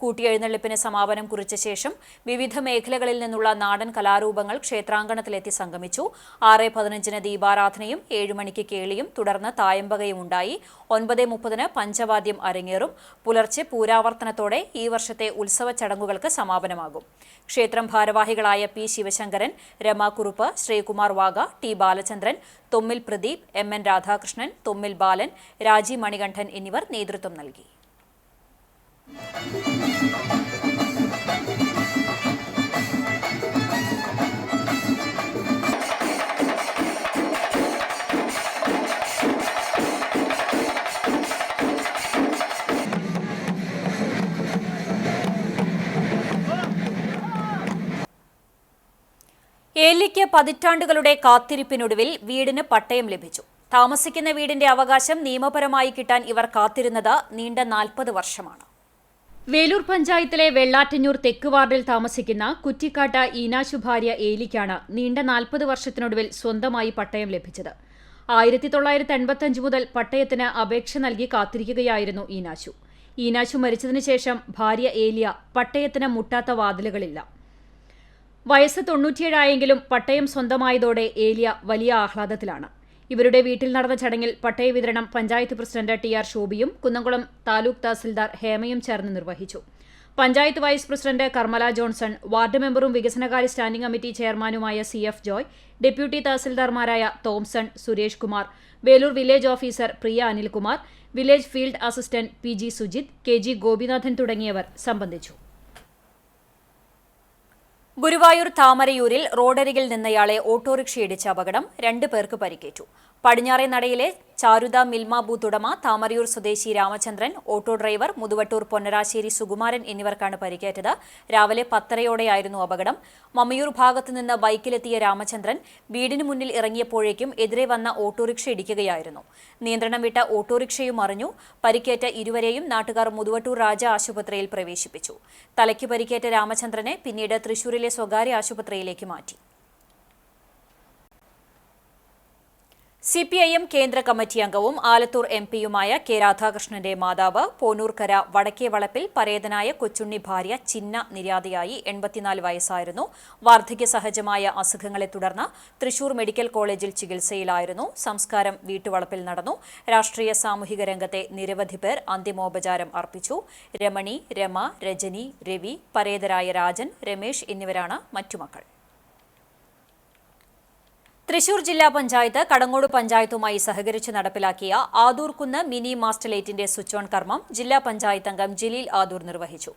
കൂട്ടിയെഴുന്നള്ളിപ്പിന് സമാപനം കുറിച്ച ശേഷം വിവിധ മേഖലകളിൽ നിന്നുള്ള നാടൻ കലാരൂപങ്ങൾ ക്ഷേത്രാങ്കണത്തിലെത്തി സംഗമിച്ചു. 6:15 ദീപാരാധനയും 7 മണിക്ക് കേളിയും തുടർന്ന് തായമ്പകയും ഉണ്ടായി. 9:30 പഞ്ചവാദ്യം അരങ്ങേറും. പുലർച്ചെ പൂരാവർത്തനത്തോടെ ഈ വർഷത്തെ ഉത്സവ ചടങ്ങുകൾക്ക് സമാപനമാകും. ക്ഷേത്രം ഭാരവാഹികളായ P Sivasankaran, രമാകുറുപ്പ്, Sreekumar Wagah, T Balachandran, തൊമ്മിൽ Pradeep, MN Radhakrishnan, തൊമ്മിൽ ബാലൻ, രാജി മണികണ്ഠൻ എന്നിവർ നേതൃത്വം നൽകി. ഏലിക്ക് പതിറ്റാണ്ടുകളുടെ കാത്തിരിപ്പിനൊടുവിൽ വീടിന് പട്ടയം ലഭിച്ചു. താമസിക്കുന്ന വീടിന്റെ അവകാശം നിയമപരമായി കിട്ടാൻ ഇവർ കാത്തിരുന്നത് നീണ്ട 40 വർഷമാണ്. വേലൂർ പഞ്ചായത്തിലെ വെള്ളാറ്റഞ്ഞൂർ തെക്ക് വാർഡിൽ താമസിക്കുന്ന കുറ്റിക്കാട്ട ഈനാശു ഭാര്യ ഏലിക്കാണ് നീണ്ട 40 വർഷത്തിനൊടുവിൽ സ്വന്തമായി പട്ടയം ലഭിച്ചത്. 1985 മുതൽ പട്ടയത്തിന് അപേക്ഷ നൽകി കാത്തിരിക്കുകയായിരുന്നു ഈനാശു. ഈനാശു മരിച്ചതിനു ശേഷം ഭാര്യ ഏലിയ പട്ടയത്തിന് മുട്ടാത്ത വാതിലുകളില്ല. വയസ്സ് 97 ആയെങ്കിലും പട്ടയം സ്വന്തമായതോടെ ഏലിയ വലിയ ആഹ്ലാദത്തിലാണ്. ഇവരുടെ വീട്ടിൽ നടന്ന ചടങ്ങിൽ പട്ടയ വിതരണം പഞ്ചായത്ത് പ്രസിഡന്റ് TR ശോഭിയും കുന്നംകുളം താലൂക്ക് തഹസിൽദാർ ഹേമയും ചേർന്ന് നിർവഹിച്ചു. Panchayat vice president Karmala Johnson, ward മെമ്പറും വികസനകാര്യ സ്റ്റാൻഡിംഗ് കമ്മിറ്റി ചെയർമാനുമായ CF ജോയ്, ഡെപ്യൂട്ടി തഹസിൽദാർമാരായ Thomson, Suresh Kumar, Velur village officer Priya Anilkumar, village field assistant PG Sujith, KG Gopinathan തുടങ്ങിയവർ സംബന്ധിച്ചു. ഗുരുവായൂർ താമരയൂരിൽ റോഡരികിൽ നിന്നയാളെ ഓട്ടോറിക്ഷയിടിച്ച അപകടം, 2 പേർക്ക് പരിക്കേറ്റു. പടിഞ്ഞാറേ നടയിലെ ചാരുത മിൽമ ബൂത്ത് ഉടമ താമരയൂർ സ്വദേശി രാമചന്ദ്രൻ, ഓട്ടോ ഡ്രൈവർ മുതുവട്ടൂർ പൊന്നരാശ്ശേരി സുകുമാരൻ എന്നിവർക്കാണ് പരിക്കേറ്റത്. രാവിലെ 10:30 അപകടം. മമ്മയൂർ ഭാഗത്തു നിന്ന് ബൈക്കിലെത്തിയ രാമചന്ദ്രൻ വീടിന് മുന്നിൽ ഇറങ്ങിയപ്പോഴേക്കും എതിരെ വന്ന ഓട്ടോറിക്ഷ ഇടിക്കുകയായിരുന്നു. നിയന്ത്രണം വിട്ട ഓട്ടോറിക്ഷയും മറിഞ്ഞു. പരിക്കേറ്റ ഇരുവരെയും നാട്ടുകാർ മുതുവട്ടൂർ രാജ ആശുപത്രിയിൽ പ്രവേശിപ്പിച്ചു. തലയ്ക്ക് പരിക്കേറ്റ രാമചന്ദ്രനെ പിന്നീട് തൃശൂരിലെ സ്വകാര്യ ആശുപത്രിയിലേക്ക് മാറ്റി. CPIM കേന്ദ്ര കമ്മിറ്റി അംഗവും ആലത്തൂർ MP-യുമായ K രാധാകൃഷ്ണന്റെ മാതാവ്, പോന്നൂർക്കര വടക്കേ വളപ്പിൽ പരേതനായ കൊച്ചുണ്ണി ഭാര്യ ചിന്ന നിര്യാതയായി. 84 വയസ്സായിരുന്നു. വാർദ്ധക്യ സഹജമായ അസുഖങ്ങളെ തുടർന്ന് തൃശൂർ മെഡിക്കൽ കോളേജിൽ ചികിത്സയിലായിരുന്നു. സംസ്കാരം വീട്ടുവളപ്പിൽ നടന്നു. രാഷ്ട്രീയ സാമൂഹിക രംഗത്തെ നിരവധി പേർ അന്തിമോപചാരം അർപ്പിച്ചു. രമണി, രമ, രജനി, രവി, പരേതരായ രാജൻ, രമേശ് എന്നിവരാണ് മറ്റു മക്കൾ. തൃശൂർ ജില്ലാ പഞ്ചായത്ത് കടങ്ങോട് പഞ്ചായത്തുമായി സഹകരിച്ച് നടപ്പിലാക്കിയ ആദൂർകുന്ന് മിനി മാസ്റ്റലേറ്റിന്റെ സ്വിച്ച് ഓൺ കർമ്മം ജില്ലാ പഞ്ചായത്ത് അംഗം ജലീൽ ആദൂർ നിർവഹിച്ചു.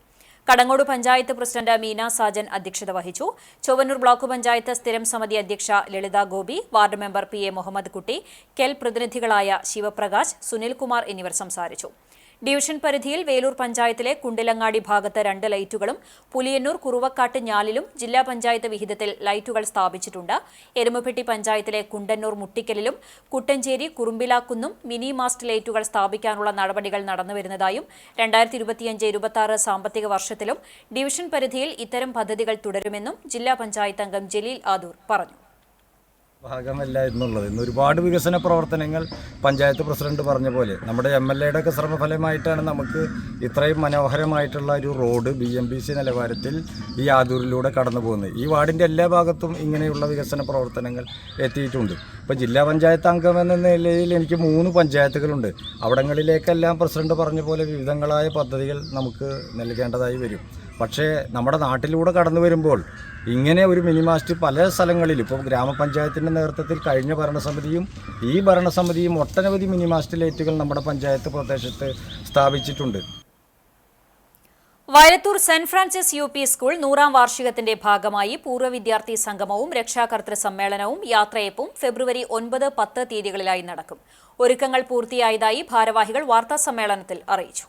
കടങ്ങോട് പഞ്ചായത്ത് പ്രസിഡന്റ് മീന സാജൻ അധ്യക്ഷത വഹിച്ചു. ചൊവ്വന്നൂർ ബ്ലോക്ക് പഞ്ചായത്ത് സ്ഥിരം സമിതി അധ്യക്ഷ Lalitha Gopi, ward member PA Muhammad Kutty, KEL പ്രതിനിധികളായ Sivaprakash, Sunilkumar എന്നിവർ സംസാരിച്ചു. ഡിവിഷൻ പരിധിയിൽ വേലൂർ പഞ്ചായത്തിലെ കുണ്ടിലങ്ങാടി ഭാഗത്ത് 2 ലൈറ്റുകളും പുലിയന്നൂർ കുറുവക്കാട്ട് ഞാലിലും ജില്ലാ പഞ്ചായത്ത് വിഹിതത്തിൽ ലൈറ്റുകൾ സ്ഥാപിച്ചിട്ടുണ്ട്. എരുമപ്പെട്ടി പഞ്ചായത്തിലെ കുണ്ടന്നൂർ മുട്ടിക്കലിലും കുട്ടഞ്ചേരി കുറുമ്പിലാക്കുന്നും മിനി മാസ്റ്റ് ലൈറ്റുകൾ സ്ഥാപിക്കാനുള്ള നടപടികൾ നടന്നുവരുന്നതായും 2025-26 സാമ്പത്തിക വർഷത്തിലും ഡിവിഷൻ പരിധിയിൽ ഇത്തരം പദ്ധതികൾ തുടരുമെന്നും ജില്ലാ പഞ്ചായത്ത് അംഗം ജലീൽ ആദൂർ പറഞ്ഞു. ഭാഗമല്ല എന്നുള്ളത് ഇന്ന് ഒരുപാട് വികസന പ്രവർത്തനങ്ങൾ പഞ്ചായത്ത് പ്രസിഡന്റ് പറഞ്ഞ പോലെ നമ്മുടെ MLA ഒക്കെ ശ്രമഫലമായിട്ടാണ് നമുക്ക് ഇത്രയും മനോഹരമായിട്ടുള്ള ഒരു റോഡ് BMBC നിലവാരത്തിൽ ഈ ആദൂരിലൂടെ കടന്നു പോകുന്നത്. ഈ വാർഡിൻ്റെ എല്ലാ ഭാഗത്തും ഇങ്ങനെയുള്ള വികസന പ്രവർത്തനങ്ങൾ എത്തിയിട്ടുണ്ട്. ഇപ്പോൾ ജില്ലാ പഞ്ചായത്ത് അംഗം എന്ന നിലയിൽ എനിക്ക് 3 പഞ്ചായത്തുകളുണ്ട്. അവിടങ്ങളിലേക്കെല്ലാം പ്രസിഡന്റ് പറഞ്ഞ പോലെ വിവിധങ്ങളായ പദ്ധതികൾ നമുക്ക് നൽകേണ്ടതായി വരും. പക്ഷേ നമ്മുടെ നാട്ടിലൂടെ കടന്നു വരുമ്പോൾ ഇങ്ങനെ ഒരു മിനിമാസ്റ്റ് പല സ്ഥലങ്ങളിലും ഇപ്പോൾ ഗ്രാമപഞ്ചായത്തിൻ്റെ നേതൃത്വത്തിൽ കഴിഞ്ഞ ഭരണസമിതിയും ഈ ഭരണസമിതിയും ഒട്ടനവധി മിനിമാസ്റ്റ് ലൈറ്റുകൾ നമ്മുടെ പഞ്ചായത്ത് പ്രദേശത്ത് സ്ഥാപിച്ചിട്ടുണ്ട്. Vayalathur saint Francis UP school 100ാം വാർഷികത്തിന്റെ ഭാഗമായി പൂർവ്വ വിദ്യാർത്ഥി സംഗമവും രക്ഷാകർതൃ സമ്മേളനവും യാത്രയപ്പും ഫെബ്രുവരി 9, 10 തീയതികളിലായി നടക്കും. ഒരുക്കങ്ങൾ പൂർത്തിയായതായി ഭാരവാഹികൾ വാർത്താസമ്മേളനത്തിൽ അറിയിച്ചു.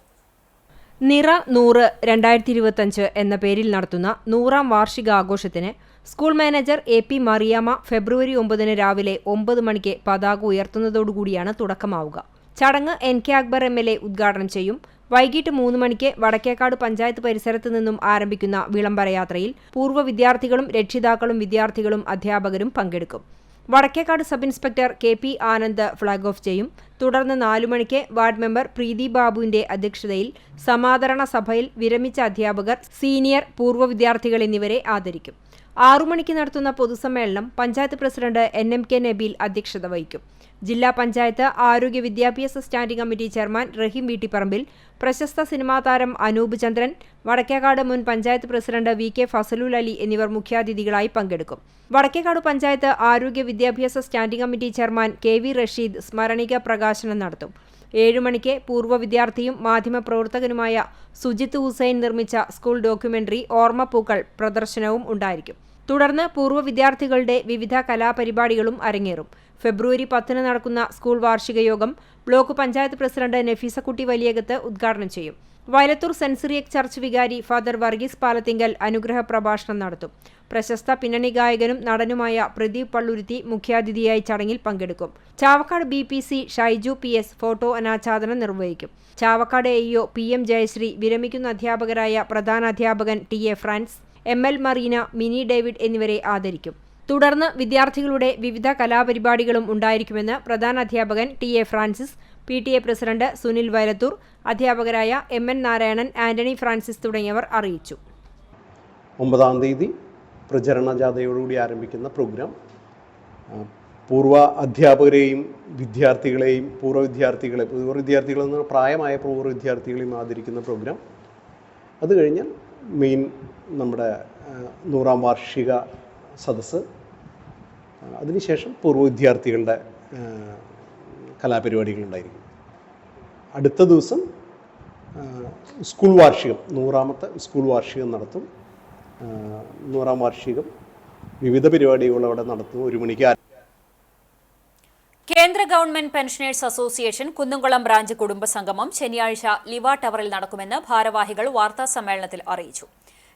നിറ 100 2025 എന്ന പേരിൽ നടത്തുന്ന 100ാം വാർഷികാഘോഷത്തിന് സ്കൂൾ മാനേജർ AP മറിയാമ്മ ഫെബ്രുവരി 9 രാവിലെ 9 മണിക്ക് പതാക ഉയർത്തുന്നതോടുകൂടിയാണ് തുടക്കമാവുക. ചടങ്ങ് NK അക്ബർ MLA ഉദ്ഘാടനം ചെയ്യും. വൈകിട്ട് 3 മണിക്ക് വടക്കേക്കാട് പഞ്ചായത്ത് പരിസരത്ത് നിന്നും ആരംഭിക്കുന്ന വിളംബരയാത്രയിൽ പൂർവ്വ വിദ്യാർത്ഥികളും രക്ഷിതാക്കളും വിദ്യാർത്ഥികളും അധ്യാപകരും പങ്കെടുക്കും. Vadakkekad sub inspector KP Anand flag off ചെയ്യും. തുടർന്ന് 4 മണിക്ക് വാർഡ് മെമ്പർ പ്രീതി ബാബുവിന്റെ അധ്യക്ഷതയിൽ സമാദരണ സഭയിൽ വിരമിച്ച അധ്യാപകർ, സീനിയർ, പൂർവ്വ വിദ്യാർത്ഥികൾ എന്നിവരെ ആദരിക്കും. 6 മണിക്ക് നടത്തുന്ന പൊതുസമ്മേളനം പഞ്ചായത്ത് പ്രസിഡന്റ് NMK നബീൽ അധ്യക്ഷത വഹിക്കും. ജില്ലാ പഞ്ചായത്ത് ആരോഗ്യ വിദ്യാഭ്യാസ സ്റ്റാൻഡിംഗ് കമ്മിറ്റി ചെയർമാൻ റഹീം വീട്ടിപ്പറമ്പിൽ, പ്രശസ്ത സിനിമാ താരം അനൂപ് ചന്ദ്രൻ, വടക്കേക്കാട് മുൻ പഞ്ചായത്ത് പ്രസിഡന്റ് VK ഫസലുൽ അലി എന്നിവർ മുഖ്യാതിഥികളായി പങ്കെടുക്കും. വടക്കേക്കാട് പഞ്ചായത്ത് ആരോഗ്യ വിദ്യാഭ്യാസ standing committee chairman KV Rasheed സ്മരണിക പ്രകാശനം നടത്തും. 7 മണിക്ക് പൂർവ്വ വിദ്യാർത്ഥിയും മാധ്യമപ്രവർത്തകനുമായ സുജിത്ത് ഹുസൈൻ നിർമ്മിച്ച സ്കൂൾ ഡോക്യുമെന്ററി ഓർമ്മപ്പൂക്കൾ പ്രദർശനവും ഉണ്ടായിരിക്കും. തുടർന്ന് പൂർവ്വ വിദ്യാർത്ഥികളുടെ വിവിധ കലാപരിപാടികളും അരങ്ങേറും. ഫെബ്രുവരി 10 നടക്കുന്ന സ്കൂൾ വാർഷിക യോഗം ബ്ലോക്ക് പഞ്ചായത്ത് പ്രസിഡന്റ് നഫീസക്കുട്ടി വലിയകത്ത് ഉദ്ഘാടനം ചെയ്യും. വയലത്തൂർ സെന്റ് സിറിയക് ചർച്ച് വികാരി ഫാദർ വർഗീസ് പാലത്തിങ്കൽ അനുഗ്രഹ പ്രഭാഷണം നടത്തും. പ്രശസ്ത പിന്നണി ഗായകനും നടനുമായ പ്രദീപ് പള്ളുരുത്തി മുഖ്യാതിഥിയായി ചടങ്ങിൽ പങ്കെടുക്കും. Chavakkad BPC Shaiju PS photo അനാച്ഛാദനം നിർവഹിക്കും. ചാവക്കാട് AEO PM ജയശ്രീ, വിരമിക്കുന്ന അധ്യാപകരായ പ്രധാനാധ്യാപകൻ TA France, ML Marina, mini David എന്നിവരെ ആദരിക്കും. തുടർന്ന് വിദ്യാർത്ഥികളുടെ വിവിധ കലാപരിപാടികളും ഉണ്ടായിരിക്കുമെന്ന് പ്രധാനാധ്യാപകൻ TA Francis, PTA president Sunil Vayalathur, അധ്യാപകരായ MN നാരായണൻ, ആന്റണി ഫ്രാൻസിസ് തുടങ്ങിയവർ അറിയിച്ചു. 9-ാം തീയതി പ്രചരണ ജാഥയോടുകൂടി ആരംഭിക്കുന്ന പ്രോഗ്രാം പൂർവ്വ അധ്യാപകരെയും വിദ്യാർത്ഥികളെയും പൂർവ്വ വിദ്യാർത്ഥികളെന്ന് പ്രായമായ പൂർവ്വ വിദ്യാർത്ഥികളെയും ആദരിക്കുന്ന പ്രോഗ്രാം. അത് കഴിഞ്ഞാൽ മെയിൻ നമ്മുടെ 100ാം വാർഷിക സദസ്സ്, അതിനുശേഷം പൂർവ്വ വിദ്യാർത്ഥികളുടെ കലാപരിപാടികളുണ്ടായിരിക്കും. അടുത്ത ദിവസം സ്കൂൾ വാർഷികം, 100ാമത്തെ സ്കൂൾ വാർഷികം നടത്തും. 100ാം വാർഷികം വിവിധ പരിപാടികൾ അവിടെ നടത്തും. 1 മണിക്ക് കേന്ദ്ര government pensioners association Kunnamkulam branch കുടുംബസംഗമം ശനിയാഴ്ച ലിവ ടവറിൽ നടക്കുമെന്ന് ഭാരവാഹികൾ വാർത്താസമ്മേളനത്തിൽ അറിയിച്ചു.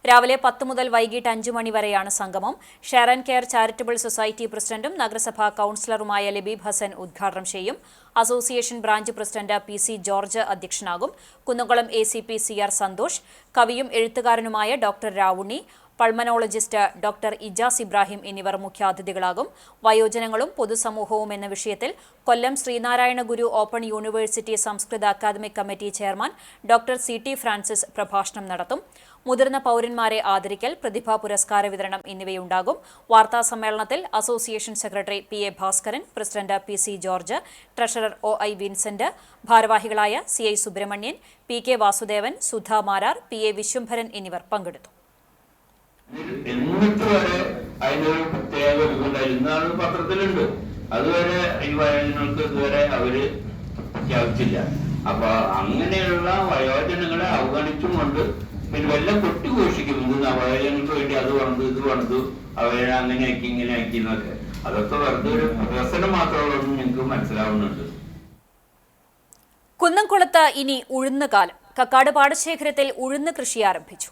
രാവിലെ 10 മുതൽ വൈകിട്ട് 5 മണി വരെയാണ് സംഗമം. Share and care charitable society പ്രസിഡന്റും നഗരസഭാ കൌൺസിലറുമായ ലബീബ് ഹസൻ ഉദ്ഘാടനം ചെയ്യും. Association branch president PC George അധ്യക്ഷനാകും. കുന്നംകുളം ACP CR സന്തോഷ്, കവിയും എഴുത്തുകാരനുമായ doctor Ravunni, pulmonologist doctor Ijas Ibrahim എന്നിവർ മുഖ്യാതിഥികളാകും. വയോജനങ്ങളും പൊതുസമൂഹവും എന്ന വിഷയത്തിൽ കൊല്ലം ശ്രീനാരായണ ഗുരു ഓപ്പൺ യൂണിവേഴ്സിറ്റി സംസ്കൃത academic committee chairman doctor CT Francis പ്രഭാഷണം നടത്തും. മുതിർന്ന പൗരന്മാരെ ആദരിക്കൽ, പ്രതിഭാ പുരസ്കാര വിതരണം എന്നിവയുണ്ടാകും. വാർത്താസമ്മേളനത്തിൽ association secretary PA Bhaskaran, president PC George, treasurer OI Vincent, ഭാരവാഹികളായ CI Subramanian, PK Vasudevan, Sudha Marar, PA Viswambharan എന്നിവർ പങ്കെടുത്തു. എന്നിട്ട് വരെ അതിനൊരു പ്രത്യേക ഇന്നാണ് പത്രത്തിലുണ്ട്. അതുവരെ ഈ വയോജനങ്ങൾക്ക് ഇതുവരെ അവര് പ്രഖ്യാപിച്ചില്ല. അപ്പൊ അങ്ങനെയുള്ള വയോജനങ്ങളെ അവഗണിച്ചുകൊണ്ട് പിന്നെ വല്ലതും കൊട്ടിഘോഷിക്കും, ഇത് നവകേരളങ്ങൾക്ക് വേണ്ടി അത് പണിതു ഇത് പണിതു അവരെ അങ്ങനെ ആക്കി ഇങ്ങനെ ആക്കി എന്നൊക്കെ. അതൊക്കെ വെറുതെ ഒരു പ്രദർശനം മാത്രമുള്ളതെന്ന് ഞങ്ങൾക്ക് മനസ്സിലാവുന്നുണ്ട്. കുന്നംകുളത്ത് ഇനി ഉഴുന്ന് കാലം. കക്കാട് പാടശേഖരത്തിൽ ഉഴുന്ന് കൃഷി ആരംഭിച്ചു.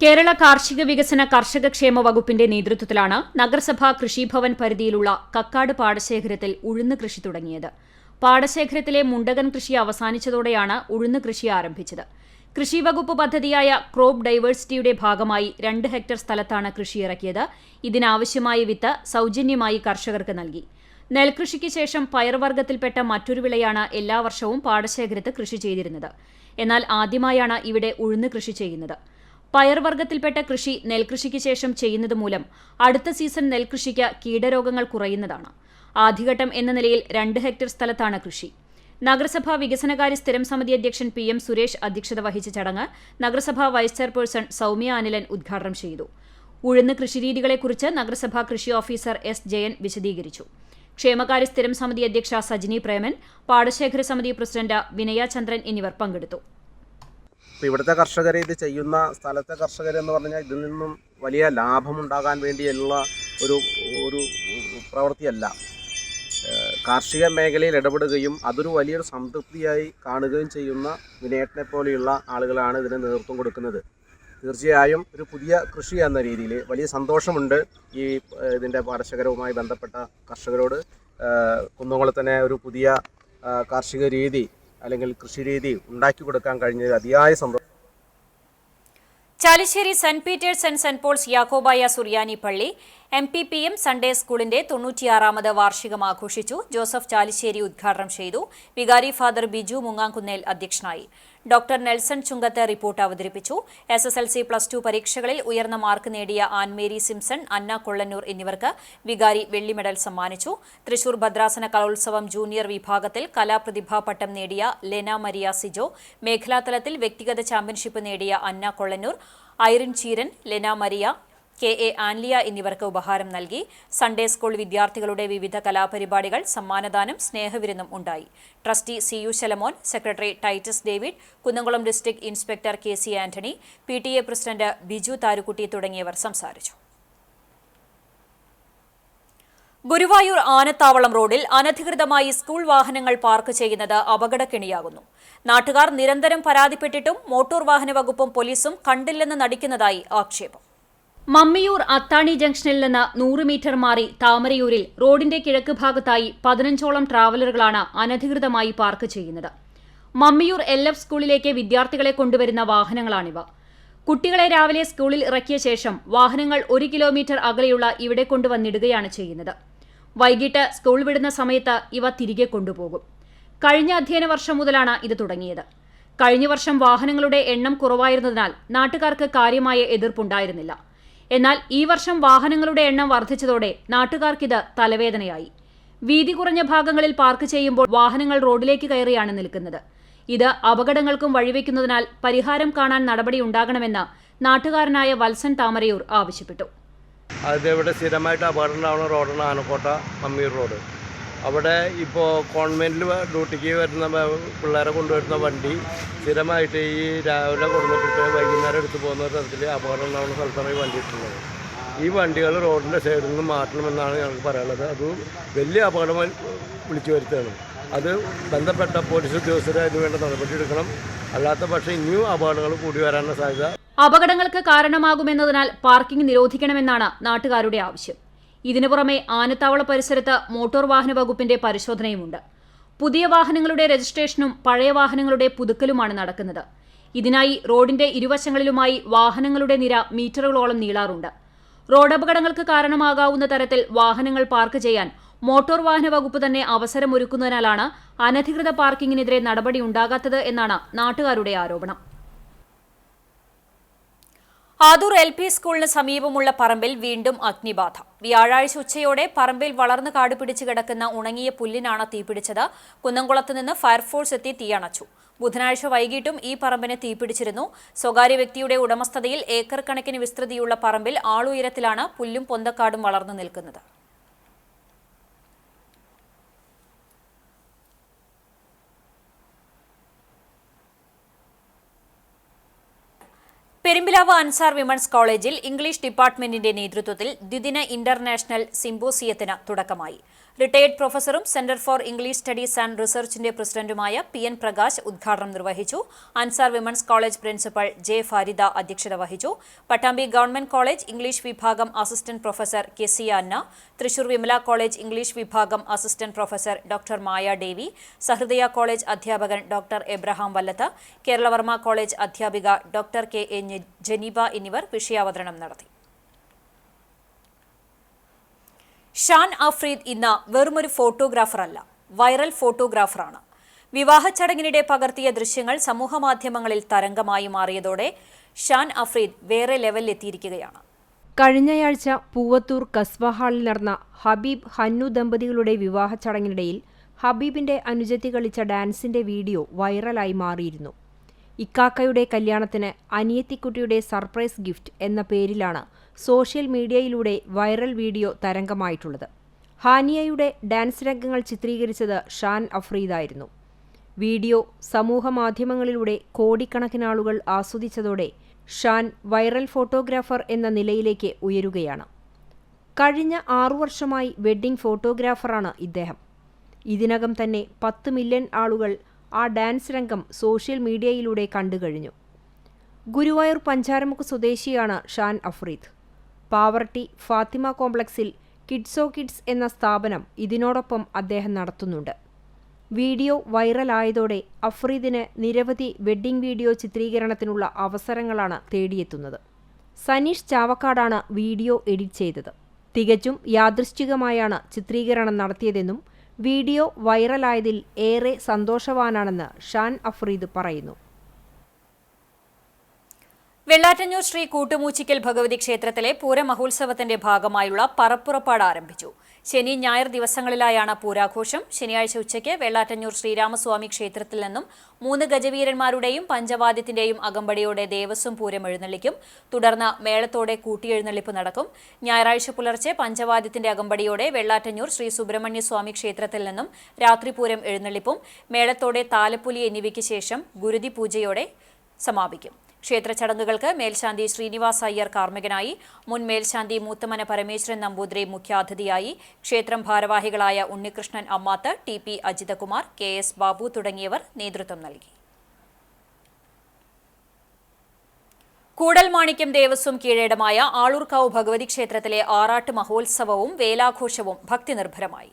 കേരള കാർഷിക വികസന കർഷകക്ഷേമ വകുപ്പിന്റെ നേതൃത്വത്തിലാണ് നഗരസഭാ കൃഷിഭവൻ പരിധിയിലുള്ള കക്കാട് പാടശേഖരത്തിൽ ഉഴുന്ന് കൃഷി തുടങ്ങിയത്. പാടശേഖരത്തിലെ മുണ്ടകൻ കൃഷി അവസാനിച്ചതോടെയാണ് ഉഴുന്ന് കൃഷി ആരംഭിച്ചത്. കൃഷി വകുപ്പ് പദ്ധതിയായ ക്രോപ്പ് ഡൈവേഴ്സിറ്റിയുടെ ഭാഗമായി 2 ഹെക്ടർ സ്ഥലത്താണ് കൃഷി ഇറക്കിയത്. ഇതിനാവശ്യമായ വിത്ത് സൌജന്യമായി കർഷകർക്ക് നൽകി. നെൽകൃഷിക്ക് ശേഷം പയർവർഗ്ഗത്തിൽപ്പെട്ട മറ്റൊരു വിളയാണ് എല്ലാ വർഷവും പാടശേഖരത്ത് കൃഷി ചെയ്തിരുന്നത്. എന്നാൽ ആദ്യമായാണ് ഇവിടെ ഉഴുന്ന് കൃഷി ചെയ്യുന്നത്. പയർവർഗ്ഗത്തിൽപ്പെട്ട കൃഷി നെൽകൃഷിക്ക് ശേഷം ചെയ്യുന്നത് മൂലം അടുത്ത സീസൺ നെൽകൃഷിക്ക് കീടരോഗങ്ങൾ കുറയുന്നതാണ്. ആദ്യഘട്ടം എന്ന നിലയിൽ 2 ഹെക്ടർ സ്ഥലത്താണ് കൃഷി. നഗരസഭാ വികസനകാര്യ സ്ഥിരം സമിതി അധ്യക്ഷൻ PM സുരേഷ് അധ്യക്ഷത വഹിച്ച ചടങ്ങ് നഗരസഭാ വൈസ് ചെയർപേഴ്സൺ സൌമ്യ അനിലൻ ഉദ്ഘാടനം ചെയ്തു. ഉഴുന്ന് കൃഷിരീതികളെക്കുറിച്ച് നഗരസഭാ കൃഷി ഓഫീസർ S. ജയൻ വിശദീകരിച്ചു. ക്ഷേമകാര്യ സ്ഥിരം സമിതി അധ്യക്ഷ സജിനി പ്രേമൻ, പാടശേഖര സമിതി പ്രസിഡന്റ് വിനയ ചന്ദ്രൻ എന്നിവർ പങ്കെടുത്തു. ഇവിടുത്തെ കർഷകർ ഇത് ചെയ്യുന്ന സ്ഥലത്തെ കർഷകരെന്ന് പറഞ്ഞാൽ ഇതിൽ നിന്നും വലിയ ലാഭമുണ്ടാകാൻ വേണ്ടിയുള്ള ഒരു പ്രവൃത്തിയല്ല. കാർഷിക മേഖലയിൽ ഇടപെടുകയും അതൊരു വലിയൊരു സംതൃപ്തിയായി കാണുകയും ചെയ്യുന്ന വിനയേട്ടനെ പോലെയുള്ള ആളുകളാണ് ഇതിന് നേതൃത്വം കൊടുക്കുന്നത്. തീർച്ചയായും ഒരു പുതിയ കൃഷി എന്ന രീതിയിൽ വലിയ സന്തോഷമുണ്ട് ഈ ഇതിൻ്റെ പാടശേഖരവുമായി ബന്ധപ്പെട്ട കർഷകരോട്. കുന്നംകുളത്തിന് ഒരു പുതിയ കാർഷിക രീതി അല്ലെങ്കിൽ കൃഷിരീതി ഉണ്ടാക്കി കൊടുക്കാൻ കഴിഞ്ഞത് അതിയായ സന്തോഷം. Chalissery saint Peters and saint Pauls Yakobaya Suriyani പള്ളി MPPM സൺഡേ സ്കൂളിന്റെ 96ാമത് വാർഷികം ആഘോഷിച്ചു. ജോസഫ് ചാലിശ്ശേരി ഉദ്ഘാടനം ചെയ്തു. വികാരി ഫാദർ ബിജു മുങ്ങാംകുന്നേൽ അധ്യക്ഷനായി. ഡോക്ടർ നെൽസൺ ചുങ്കത്ത് റിപ്പോർട്ട് അവതരിപ്പിച്ചു. SSLC +2 പരീക്ഷകളിൽ ഉയർന്ന മാർക്ക് നേടിയ ആൻമേരി സിംസൺ, അന്ന കൊള്ളന്നൂർ എന്നിവർക്ക് വികാരി വെള്ളി മെഡൽ സമ്മാനിച്ചു. തൃശൂർ ഭദ്രാസന കലോത്സവം ജൂനിയർ വിഭാഗത്തിൽ കലാപ്രതിഭാ പട്ടം നേടിയ ലെന മരിയ സിജോ, മേഖലാതലത്തിൽ വ്യക്തിഗത ചാമ്പ്യൻഷിപ്പ് നേടിയ Anna Kollannur, Irene Cheeran, Lena Maria, KA Anliya എന്നിവർക്ക് ഉപഹാരം നൽകി. സൺഡേ സ്കൂൾ വിദ്യാർത്ഥികളുടെ വിവിധ കലാപരിപാടികൾ, സമ്മാനദാനം, സ്നേഹവിരുന്നും ഉണ്ടായി. Trustee CU Shalamon, secretary Titus David, Kunnamkulam district inspector KC Antony, PTA president Biju Tharukkutty തുടങ്ങിയവർ സംസാരിച്ചു. ഗുരുവായൂർ ആനത്താവളം റോഡിൽ അനധികൃതമായി സ്കൂൾ വാഹനങ്ങൾ പാർക്ക് ചെയ്യുന്നത് അപകടക്കെണിയാകുന്നു. നാട്ടുകാർ നിരന്തരം പരാതിപ്പെട്ടിട്ടും മോട്ടോർ വാഹന വകുപ്പും പോലീസും കണ്ടില്ലെന്ന് നടിക്കുന്നതായി ആക്ഷേപം. മമ്മിയൂർ അത്താണി ജംഗ്ഷനിൽ നിന്ന് 100 മീറ്റർ മാറി താമരയൂരിൽ റോഡിന്റെ കിഴക്ക് ഭാഗത്തായി 15ഓളം ട്രാവലറുകളാണ് അനധികൃതമായി പാർക്ക് ചെയ്യുന്നത്. മമ്മിയൂർ LF സ്കൂളിലേക്ക് വിദ്യാർത്ഥികളെ കൊണ്ടുവരുന്ന വാഹനങ്ങളാണിവ. കുട്ടികളെ രാവിലെ സ്കൂളിൽ ഇറക്കിയ ശേഷം വാഹനങ്ങൾ 1 കിലോമീറ്റർ അകലെയുള്ള ഇവിടെ കൊണ്ടുവന്നിടുകയാണ് ചെയ്യുന്നത്. വൈകിട്ട് സ്കൂൾ വിടുന്ന സമയത്ത് ഇവ തിരികെ കൊണ്ടുപോകും. കഴിഞ്ഞ അധ്യയന വർഷം മുതലാണ് ഇത് തുടങ്ങിയത്. കഴിഞ്ഞ വർഷം വാഹനങ്ങളുടെ എണ്ണം കുറവായിരുന്നതിനാൽ നാട്ടുകാർക്ക് കാര്യമായ എതിർപ്പുണ്ടായിരുന്നില്ല. എന്നാൽ ഈ വർഷം വാഹനങ്ങളുടെ എണ്ണം വർദ്ധിച്ചതോടെ നാട്ടുകാർക്കിത് തലവേദനയായി. വീതി കുറഞ്ഞ ഭാഗങ്ങളിൽ പാർക്ക് ചെയ്യുമ്പോൾ വാഹനങ്ങൾ റോഡിലേക്ക് കയറിയാണ് നിൽക്കുന്നത്. ഇത് അപകടങ്ങൾക്കും വഴിവെക്കുന്നതിനാൽ പരിഹാരം കാണാൻ നടപടിയുണ്ടാകണമെന്ന് നാട്ടുകാരനായ വത്സൻ താമരയൂർ ആവശ്യപ്പെട്ടു. അതിവിടെ സ്ഥിരമായിട്ട് അപകടം ഉണ്ടാവുന്ന റോഡാണ് ആനക്കോട്ട മമ്മിയൂർ റോഡ്. അവിടെ ഇപ്പോൾ കോൺവെൻറ്റിൽ ഡ്യൂട്ടിക്ക് വരുന്ന പിള്ളേരെ കൊണ്ടുവരുന്ന വണ്ടി സ്ഥിരമായിട്ട് ഈ രാവിലെ കൊണ്ടുവന്നിട്ട് വൈകുന്നേരം എടുത്ത് പോകുന്ന തരത്തിൽ അപകടം ഉണ്ടാകുന്ന സ്ഥലത്താണ് ഈ വണ്ടി ഇട്ടുള്ളത്. ഈ വണ്ടികൾ റോഡിൻ്റെ സൈഡിൽ നിന്ന് മാറ്റണമെന്നാണ് ഞങ്ങൾക്ക് പറയാനുള്ളത്. അത് വലിയ അപകടം വിളിച്ചു വരുത്തുകയാണ്. അത് ബന്ധപ്പെട്ട പോലീസ് ഉദ്യോഗസ്ഥരെ അതിനുവേണ്ട നടപടിയെടുക്കണം. അല്ലാത്ത പക്ഷേ ഇനിയും അപകടങ്ങൾ കൂടി വരാനുള്ള സാധ്യത. അപകടങ്ങൾക്ക് കാരണമാകുമെന്നതിനാൽ പാർക്കിംഗ് നിരോധിക്കണമെന്നാണ് നാട്ടുകാരുടെ ആവശ്യം. ഇതിനു പുറമെ ആനത്താവള പരിസരത്ത് മോട്ടോർ വാഹന വകുപ്പിന്റെ പരിശോധനയുമുണ്ട്. പുതിയ വാഹനങ്ങളുടെ രജിസ്ട്രേഷനും പഴയ വാഹനങ്ങളുടെ പുതുക്കലുമാണ് നടക്കുന്നത്. ഇതിനായി റോഡിന്റെ ഇരുവശങ്ങളിലുമായി വാഹനങ്ങളുടെ നിര മീറ്ററുകളോളം നീളാറുണ്ട്. റോഡപകടങ്ങൾക്ക് കാരണമാകാവുന്ന തരത്തിൽ വാഹനങ്ങൾ പാർക്ക് ചെയ്യാൻ മോട്ടോർ വാഹന വകുപ്പ് തന്നെ അവസരമൊരുക്കുന്നതിനാലാണ് അനധികൃത പാർക്കിംഗിനെതിരെ നടപടിയുണ്ടാകാത്തത് എന്നാണ് നാട്ടുകാരുടെ ആരോപണം. ആദൂർ LP സ്കൂളിന് സമീപമുള്ള പറമ്പിൽ വീണ്ടും അഗ്നിബാധ. വ്യാഴാഴ്ച ഉച്ചയോടെ പറമ്പിൽ വളർന്നു കാടുപിടിച്ച് കിടക്കുന്ന ഉണങ്ങിയ പുല്ലിനാണ് തീപിടിച്ചത്. കുന്നംകുളത്ത് നിന്ന് ഫയർഫോഴ്സ് എത്തി തീയണച്ചു. ബുധനാഴ്ച വൈകിട്ടും ഈ പറമ്പിന് തീപിടിച്ചിരുന്നു. സ്വകാര്യ വ്യക്തിയുടെ ഉടമസ്ഥതയിൽ ഏക്കർ കണക്കിന് വിസ്തൃതിയുള്ള പറമ്പിൽ ആളുയരത്തിലാണ് പുല്ലും പൊന്തക്കാടും വളർന്നു നിൽക്കുന്നത്. പെരുമ്പിലാവ് അൻസാർ വിമൻസ് കോളേജിൽ ഇംഗ്ലീഷ് ഡിപ്പാർട്ട്മെന്റിന്റെ നേതൃത്വത്തിൽ ദ്വിദിന ഇന്റർനാഷണൽ സിംപോസിയത്തിന് തുടക്കമായി. റിട്ടയർഡ് പ്രൊഫസറും centre for English studies and റിസർച്ചിന്റെ പ്രസിഡന്റുമായ PN പ്രകാശ് ഉദ്ഘാടനം നിർവഹിച്ചു. Ansar women's college principal J Farida അധ്യക്ഷത വഹിച്ചു. പട്ടാമ്പി ഗവൺമെന്റ് കോളേജ് ഇംഗ്ലീഷ് വിഭാഗം assistant professor Kezia Anna, Thrissur Vimala college English വിഭാഗം assistant professor doctor Maya Devi, Sahrdaya college അധ്യാപകൻ ഡോക്ടർ എബ്രഹാം വല്ലത്ത്, കേരളവർമ്മ കോളേജ് അധ്യാപിക ഡോക്ടർ KA ജനീബ എന്നിവർ വിഷയാവതരണം നടത്തി. ഷാൻ അഫ്രീദ് ഇന്ന് വെറുമൊരു ഫോട്ടോഗ്രാഫറല്ല, വൈറൽ ഫോട്ടോഗ്രാഫറാണ്. വിവാഹ ചടങ്ങിനിടെ പകർത്തിയ ദൃശ്യങ്ങൾ സമൂഹമാധ്യമങ്ങളിൽ തരംഗമായി മാറിയതോടെ ഷാൻ അഫ്രീദ് വേറെ ലെവലിലെത്തിയിരിക്കുകയാണ്. കഴിഞ്ഞയാഴ്ച പൂവത്തൂർ കസ്ബ ഹാളിൽ നടന്ന ഹബീബ് ഹന്നു ദമ്പതികളുടെ വിവാഹ ചടങ്ങിനിടയിൽ ഹബീബിന്റെ അനുജത്തി കളിച്ച ഡാൻസിന്റെ വീഡിയോ വൈറലായി മാറിയിരുന്നു. ഇക്കാക്കയുടെ കല്യാണത്തിന് അനിയത്തിക്കുട്ടിയുടെ സർപ്രൈസ് ഗിഫ്റ്റ് എന്ന പേരിലാണ് സോഷ്യൽ മീഡിയയിലൂടെ വൈറൽ വീഡിയോ തരംഗമായിട്ടുള്ളത്. ഹാനിയയുടെ ഡാൻസ് രംഗങ്ങൾ ചിത്രീകരിച്ചത് ഷാൻ അഫ്രീദായിരുന്നു. വീഡിയോ സമൂഹമാധ്യമങ്ങളിലൂടെ കോടിക്കണക്കിന് ആളുകൾ ആസ്വദിച്ചതോടെ ഷാൻ വൈറൽ ഫോട്ടോഗ്രാഫർ എന്ന നിലയിലേക്ക് ഉയരുകയാണ്. കഴിഞ്ഞ 6 വർഷമായി വെഡ്ഡിംഗ് ഫോട്ടോഗ്രാഫറാണ് ഇദ്ദേഹം. ഇതിനകം തന്നെ 10 മില്യൺ ആളുകൾ ആ ഡാൻസ് രംഗം സോഷ്യൽ മീഡിയയിലൂടെ കണ്ടുകഴിഞ്ഞു. ഗുരുവായൂർ പഞ്ചാരമുക്ക് സ്വദേശിയാണ് ഷാൻ അഫ്രീദ്. പാവർട്ടി ഫാത്തിമ കോംപ്ലക്സിൽ കിഡ്സോ കിഡ്സ് എന്ന സ്ഥാപനം ഇതിനോടൊപ്പം അദ്ദേഹം നടത്തുന്നുണ്ട്. വീഡിയോ വൈറലായതോടെ അഫ്രീദിന് നിരവധി വെഡ്ഡിംഗ് വീഡിയോ ചിത്രീകരണത്തിനുള്ള അവസരങ്ങളാണ് തേടിയെത്തുന്നത്. സനീഷ് ചാവക്കാടാണ് വീഡിയോ എഡിറ്റ് ചെയ്തത്. തികച്ചും യാദൃശ്ചികമായാണ് ചിത്രീകരണം നടത്തിയതെന്നും വീഡിയോ വൈറലായതിൽ ഏറെ സന്തോഷവാനാണെന്ന് ഷാൻ അഫ്രീദ് പറയുന്നു. വെള്ളാറ്റഞ്ഞൂർ ശ്രീ കൂട്ടുമൂച്ചിക്കൽ ഭഗവതി ക്ഷേത്രത്തിലെ പൂരമഹോത്സവത്തിന്റെ ഭാഗമായുള്ള പറപ്പുറപ്പാട് ആരംഭിച്ചു. ശനി ഞായർ ദിവസങ്ങളിലായാണ് പൂരാഘോഷം. ശനിയാഴ്ച ഉച്ചയ്ക്ക് വെള്ളാറ്റഞ്ഞൂർ ശ്രീരാമസ്വാമി ക്ഷേത്രത്തിൽ നിന്നും 3 ഗജവീരന്മാരുടെയും പഞ്ചവാദ്യത്തിന്റെയും അകമ്പടിയോടെ ദേവസ്വം പൂരം എഴുന്നള്ളിക്കും. തുടർന്ന് മേളത്തോടെ കൂട്ടിയെഴുന്നള്ളിപ്പ് നടക്കും. ഞായറാഴ്ച പുലർച്ചെ പഞ്ചവാദ്യത്തിന്റെ അകമ്പടിയോടെ വെള്ളാറ്റഞ്ഞൂർ ശ്രീ സുബ്രഹ്മണ്യ സ്വാമി ക്ഷേത്രത്തിൽ നിന്നും രാത്രി പൂരം എഴുന്നള്ളിപ്പും മേളത്തോടെ താലപ്പൊലി എന്നിവയ്ക്ക് ശേഷം ഗുരുതി പൂജയോടെ സമാപിക്കും. ക്ഷേത്ര ചടങ്ങുകൾക്ക് മേൽശാന്തി ശ്രീനിവാസ് അയ്യർ കാർമ്മികനായി, മുൻ മേൽശാന്തി മൂത്തമന പരമേശ്വരൻ നമ്പൂതിരി മുഖ്യാതിഥിയായി, ക്ഷേത്രം ഭാരവാഹികളായ ഉണ്ണികൃഷ്ണൻ അമ്മാത്ത്, TP അജിതകുമാർ, KS ബാബു തുടങ്ങിയവർ നേതൃത്വം നൽകി. കൂടൽമാണിക്യം ദേവസ്വം കീഴേടമായ ആളൂർക്കാവ് ഭഗവതി ക്ഷേത്രത്തിലെ ആറാട്ട് മഹോത്സവവും വേലാഘോഷവും ഭക്തിനിർഭരമായി.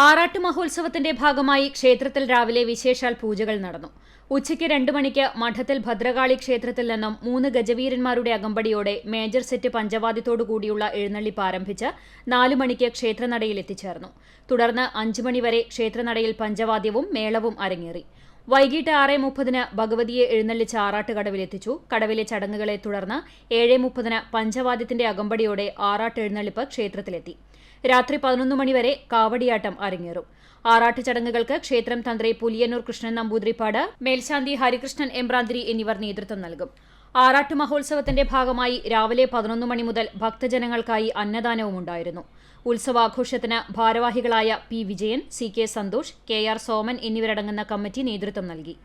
ആറാട്ട് മഹോത്സവത്തിന്റെ ഭാഗമായി ക്ഷേത്രത്തിൽ രാവിലെ വിശേഷാൽ പൂജകൾ നടന്നു. ഉച്ചയ്ക്ക് 2 മണിക്ക് മഠത്തിൽ ഭദ്രകാളി ക്ഷേത്രത്തിൽ നിന്നും 3 ഗജവീരന്മാരുടെ അകമ്പടിയോടെ മേജർ സെറ്റ് പഞ്ചവാദ്യത്തോടുകൂടിയുള്ള എഴുന്നള്ളിപ്പ് ആരംഭിച്ച് 4 മണിക്ക് ക്ഷേത്രനടയിൽ എത്തിച്ചേർന്നു. തുടർന്ന് 5 മണിവരെ ക്ഷേത്രനടയിൽ പഞ്ചവാദ്യവും മേളവും അരങ്ങേറി. വൈകിട്ട് 6:30 ഭഗവതിയെ എഴുന്നള്ളിച്ച് ആറാട്ടുകടവിലെത്തിച്ചു. കടവിലെ ചടങ്ങുകളെ തുടർന്ന് 7:30 പഞ്ചവാദ്യത്തിന്റെ അകമ്പടിയോടെ ആറാട്ട് എഴുന്നള്ളിപ്പ് ക്ഷേത്രത്തിലെത്തി. രാത്രി 11 മണിവരെ കാവടിയാട്ടം അരങ്ങേറും. ആറാട്ട് ചടങ്ങുകൾക്ക് ക്ഷേത്രം തന്ത്രി പുലിയന്നൂർ കൃഷ്ണൻ നമ്പൂതിരിപ്പാട്, മേൽശാന്തി ഹരികൃഷ്ണൻ എമ്പ്രാന്തിരി എന്നിവർ നേതൃത്വം നൽകും. ആറാട്ട് മഹോത്സവത്തിന്റെ ഭാഗമായി രാവിലെ 11 മണി മുതൽ ഭക്തജനങ്ങൾക്കായി അന്നദാനവും ഉണ്ടായിരുന്നു. ഉത്സവാഘോഷത്തിന് ഭാരവാഹികളായ P Vijayan, CK Santhosh, KR Soman എന്നിവരടങ്ങുന്ന കമ്മിറ്റി നേതൃത്വം നൽകി.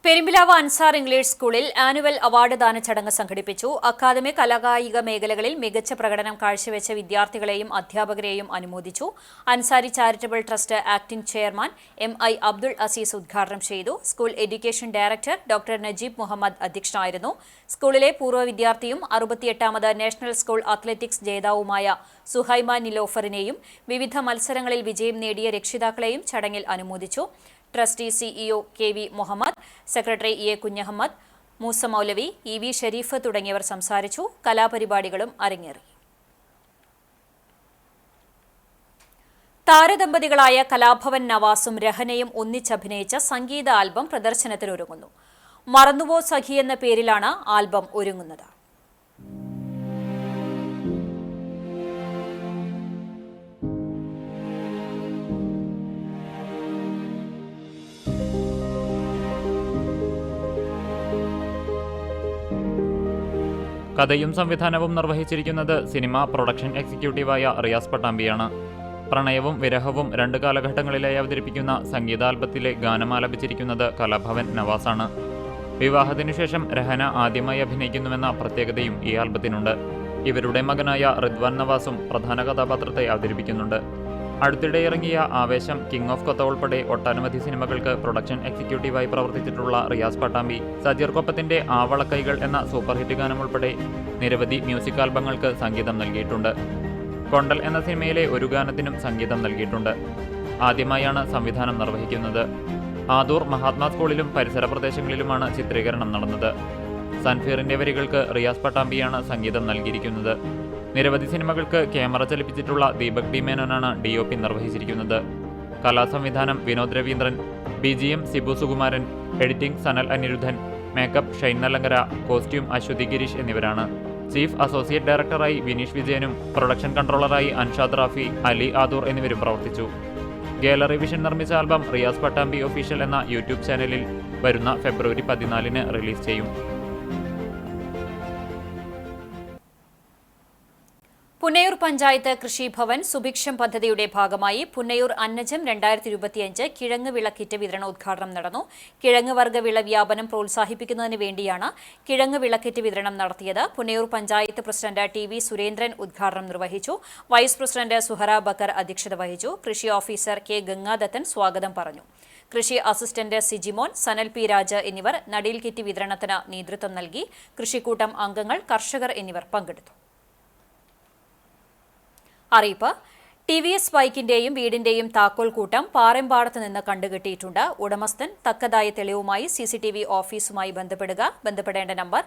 പെരുമ്പിലാവ് അൻസാർ ഇംഗ്ലീഷ് സ്കൂളിൽ ആനുവൽ അവാർഡ് ദാന ചടങ്ങ് സംഘടിപ്പിച്ചു. അക്കാദമിക്, കലാകായിക മേഖലകളിൽ മികച്ച പ്രകടനം കാഴ്ചവെച്ച വിദ്യാർത്ഥികളെയും അധ്യാപകരെയും അനുമോദിച്ചു. Ansari charitable trust acting chairman MI Abdul Azeez ഉദ്ഘാടനം ചെയ്തു. School education director doctor Najeeb Muhammad അധ്യക്ഷനായിരുന്നു. സ്കൂളിലെ പൂർവ്വ വിദ്യാർത്ഥിയും 68ാമത് നാഷണൽ സ്കൂൾ അത്ലറ്റിക്സ് ജേതാവുമായ സുഹൈമ നിലോഫറിനെയും വിവിധ മത്സരങ്ങളിൽ വിജയം നേടിയ രക്ഷിതാക്കളെയും ചടങ്ങിൽ അനുമോദിച്ചു. Trustee CEO KV Muhammad, secretary EA Kunhahammed, Moosa Maulavi, EV Shareef തുടങ്ങിയവർ സംസാരിച്ചു. കലാപരിപാടികളും അരങ്ങേറി. താരദമ്പതികളായ കലാഭവൻ നവാസും രഹനയും ഒന്നിച്ചഭിനയിച്ച സംഗീത ആൽബം പ്രദർശനത്തിനൊരുങ്ങുന്നു. മറന്നുവോ സഖി എന്ന പേരിലാണ് ആൽബം ഒരുങ്ങുന്നത്. കഥയും സംവിധാനവും നിർവഹിച്ചിരിക്കുന്നത് സിനിമ പ്രൊഡക്ഷൻ എക്സിക്യൂട്ടീവായ റിയാസ് പട്ടാമ്പിയാണ്. പ്രണയവും വിരഹവും 2 കാലഘട്ടങ്ങളിലായി അവതരിപ്പിക്കുന്ന സംഗീതാൽബത്തിലെ ഗാനം ആലപിച്ചിരിക്കുന്നത് കലാഭവൻ നവാസാണ്. വിവാഹത്തിനുശേഷം രഹന ആദ്യമായി അഭിനയിക്കുന്നുവെന്ന പ്രത്യേകതയും ഈ ആൽബത്തിനുണ്ട്. ഇവരുടെ മകനായ റിദ്വാൻ നവാസും പ്രധാന കഥാപാത്രത്തെ അവതരിപ്പിക്കുന്നുണ്ട്. അടുത്തിടെ ഇറങ്ങിയ ആവേശം, കിങ് ഓഫ് കൊത്ത ഉൾപ്പെടെ ഒട്ടനവധി സിനിമകൾക്ക് പ്രൊഡക്ഷൻ എക്സിക്യൂട്ടീവായി പ്രവർത്തിച്ചിട്ടുള്ള റിയാസ് പട്ടാമ്പി സജീർ കൊപ്പത്തിന്റെ ആവളക്കൈകൾ എന്ന സൂപ്പർ ഹിറ്റ് ഗാനം ഉൾപ്പെടെ നിരവധി മ്യൂസിക് ആൽബങ്ങൾക്ക് സംഗീതം നൽകിയിട്ടുണ്ട്. കൊണ്ടൽ എന്ന സിനിമയിലെ ഒരു ഗാനത്തിനും സംഗീതം നൽകിയിട്ടുണ്ട്. ആദ്യമായാണ് സംവിധാനം നിർവഹിക്കുന്നത്. ആദൂർ മഹാത്മാ സ്കൂളിലും പരിസര പ്രദേശങ്ങളിലുമാണ് ചിത്രീകരണം നടന്നത്. സൻഫീറിന്റെ വരികൾക്ക് റിയാസ് പട്ടാമ്പിയാണ് സംഗീതം നൽകിയിരിക്കുന്നത്. നിരവധി സിനിമകൾക്ക് ക്യാമറ ചലിപ്പിച്ചിട്ടുള്ള ദീപക് ഡി മേനോനാണ് DOP നിർവഹിച്ചിരിക്കുന്നത്. കലാസംവിധാനം Vinod Raveendran, BGM Sibu Sukumaran, editing Sanal Anirudhan, makeup Shine Nallankara, costume Aswathy Gireesh എന്നിവരാണ്. ചീഫ് അസോസിയേറ്റ് ഡയറക്ടറായി വിനീഷ് വിജയനും പ്രൊഡക്ഷൻ കൺട്രോളറായി അൻഷാദ് റാഫി, അലി ആദൂർ എന്നിവരും പ്രവർത്തിച്ചു. ഗാലറി വിഷൻ നിർമ്മിച്ച ആൽബം റിയാസ് പട്ടാമ്പി ഒഫീഷ്യൽ എന്ന യൂട്യൂബ് ചാനലിൽ വരുന്ന ഫെബ്രുവരി 14 റിലീസ് ചെയ്യും. പുന്നയൂർ പഞ്ചായത്ത് കൃഷിഭവൻ സുഭിക്ഷം പദ്ധതിയുടെ ഭാഗമായി പുന്നയൂർ അന്നജം 2025 കിഴങ്ങ് വിളക്കിറ്റ് വിതരണോദ്ഘാടനം നടന്നു. കിഴങ്ങ് വർഗ്ഗ വിള വ്യാപനം പ്രോത്സാഹിപ്പിക്കുന്നതിന് വേണ്ടിയാണ് കിഴങ്ങ് വിളക്കിറ്റ് വിതരണം നടത്തിയത്. പുന്നയൂർ പഞ്ചായത്ത് പ്രസിഡന്റ് TV സുരേന്ദ്രൻ ഉദ്ഘാടനം നിർവഹിച്ചു. വൈസ് പ്രസിഡന്റ് സുഹറ ബക്കർ അധ്യക്ഷത വഹിച്ചു. കൃഷി ഓഫീസർ K ഗംഗാദത്തൻ സ്വാഗതം പറഞ്ഞു. കൃഷി അസിസ്റ്റന്റ് സിജിമോൻ, സനൽ P രാജ് എന്നിവർ നടീൽ കിറ്റ് വിതരണത്തിന് നേതൃത്വം നൽകി. കൃഷിക്കൂട്ടം അംഗങ്ങൾ, കർഷകർ എന്നിവർ പങ്കെടുത്തു. അറിയിപ്പ്: TVS ബൈക്കിന്റെയും വീടിന്റെയും താക്കോൽ കൂട്ടം പാറമ്പാടത്ത് നിന്ന് കണ്ടുകെട്ടിയിട്ടുണ്ട്. ഉടമസ്ഥൻ തക്കതായ തെളിവുമായി CCTV ഓഫീസുമായി ബന്ധപ്പെടുക. ബന്ധപ്പെടേണ്ട നമ്പർ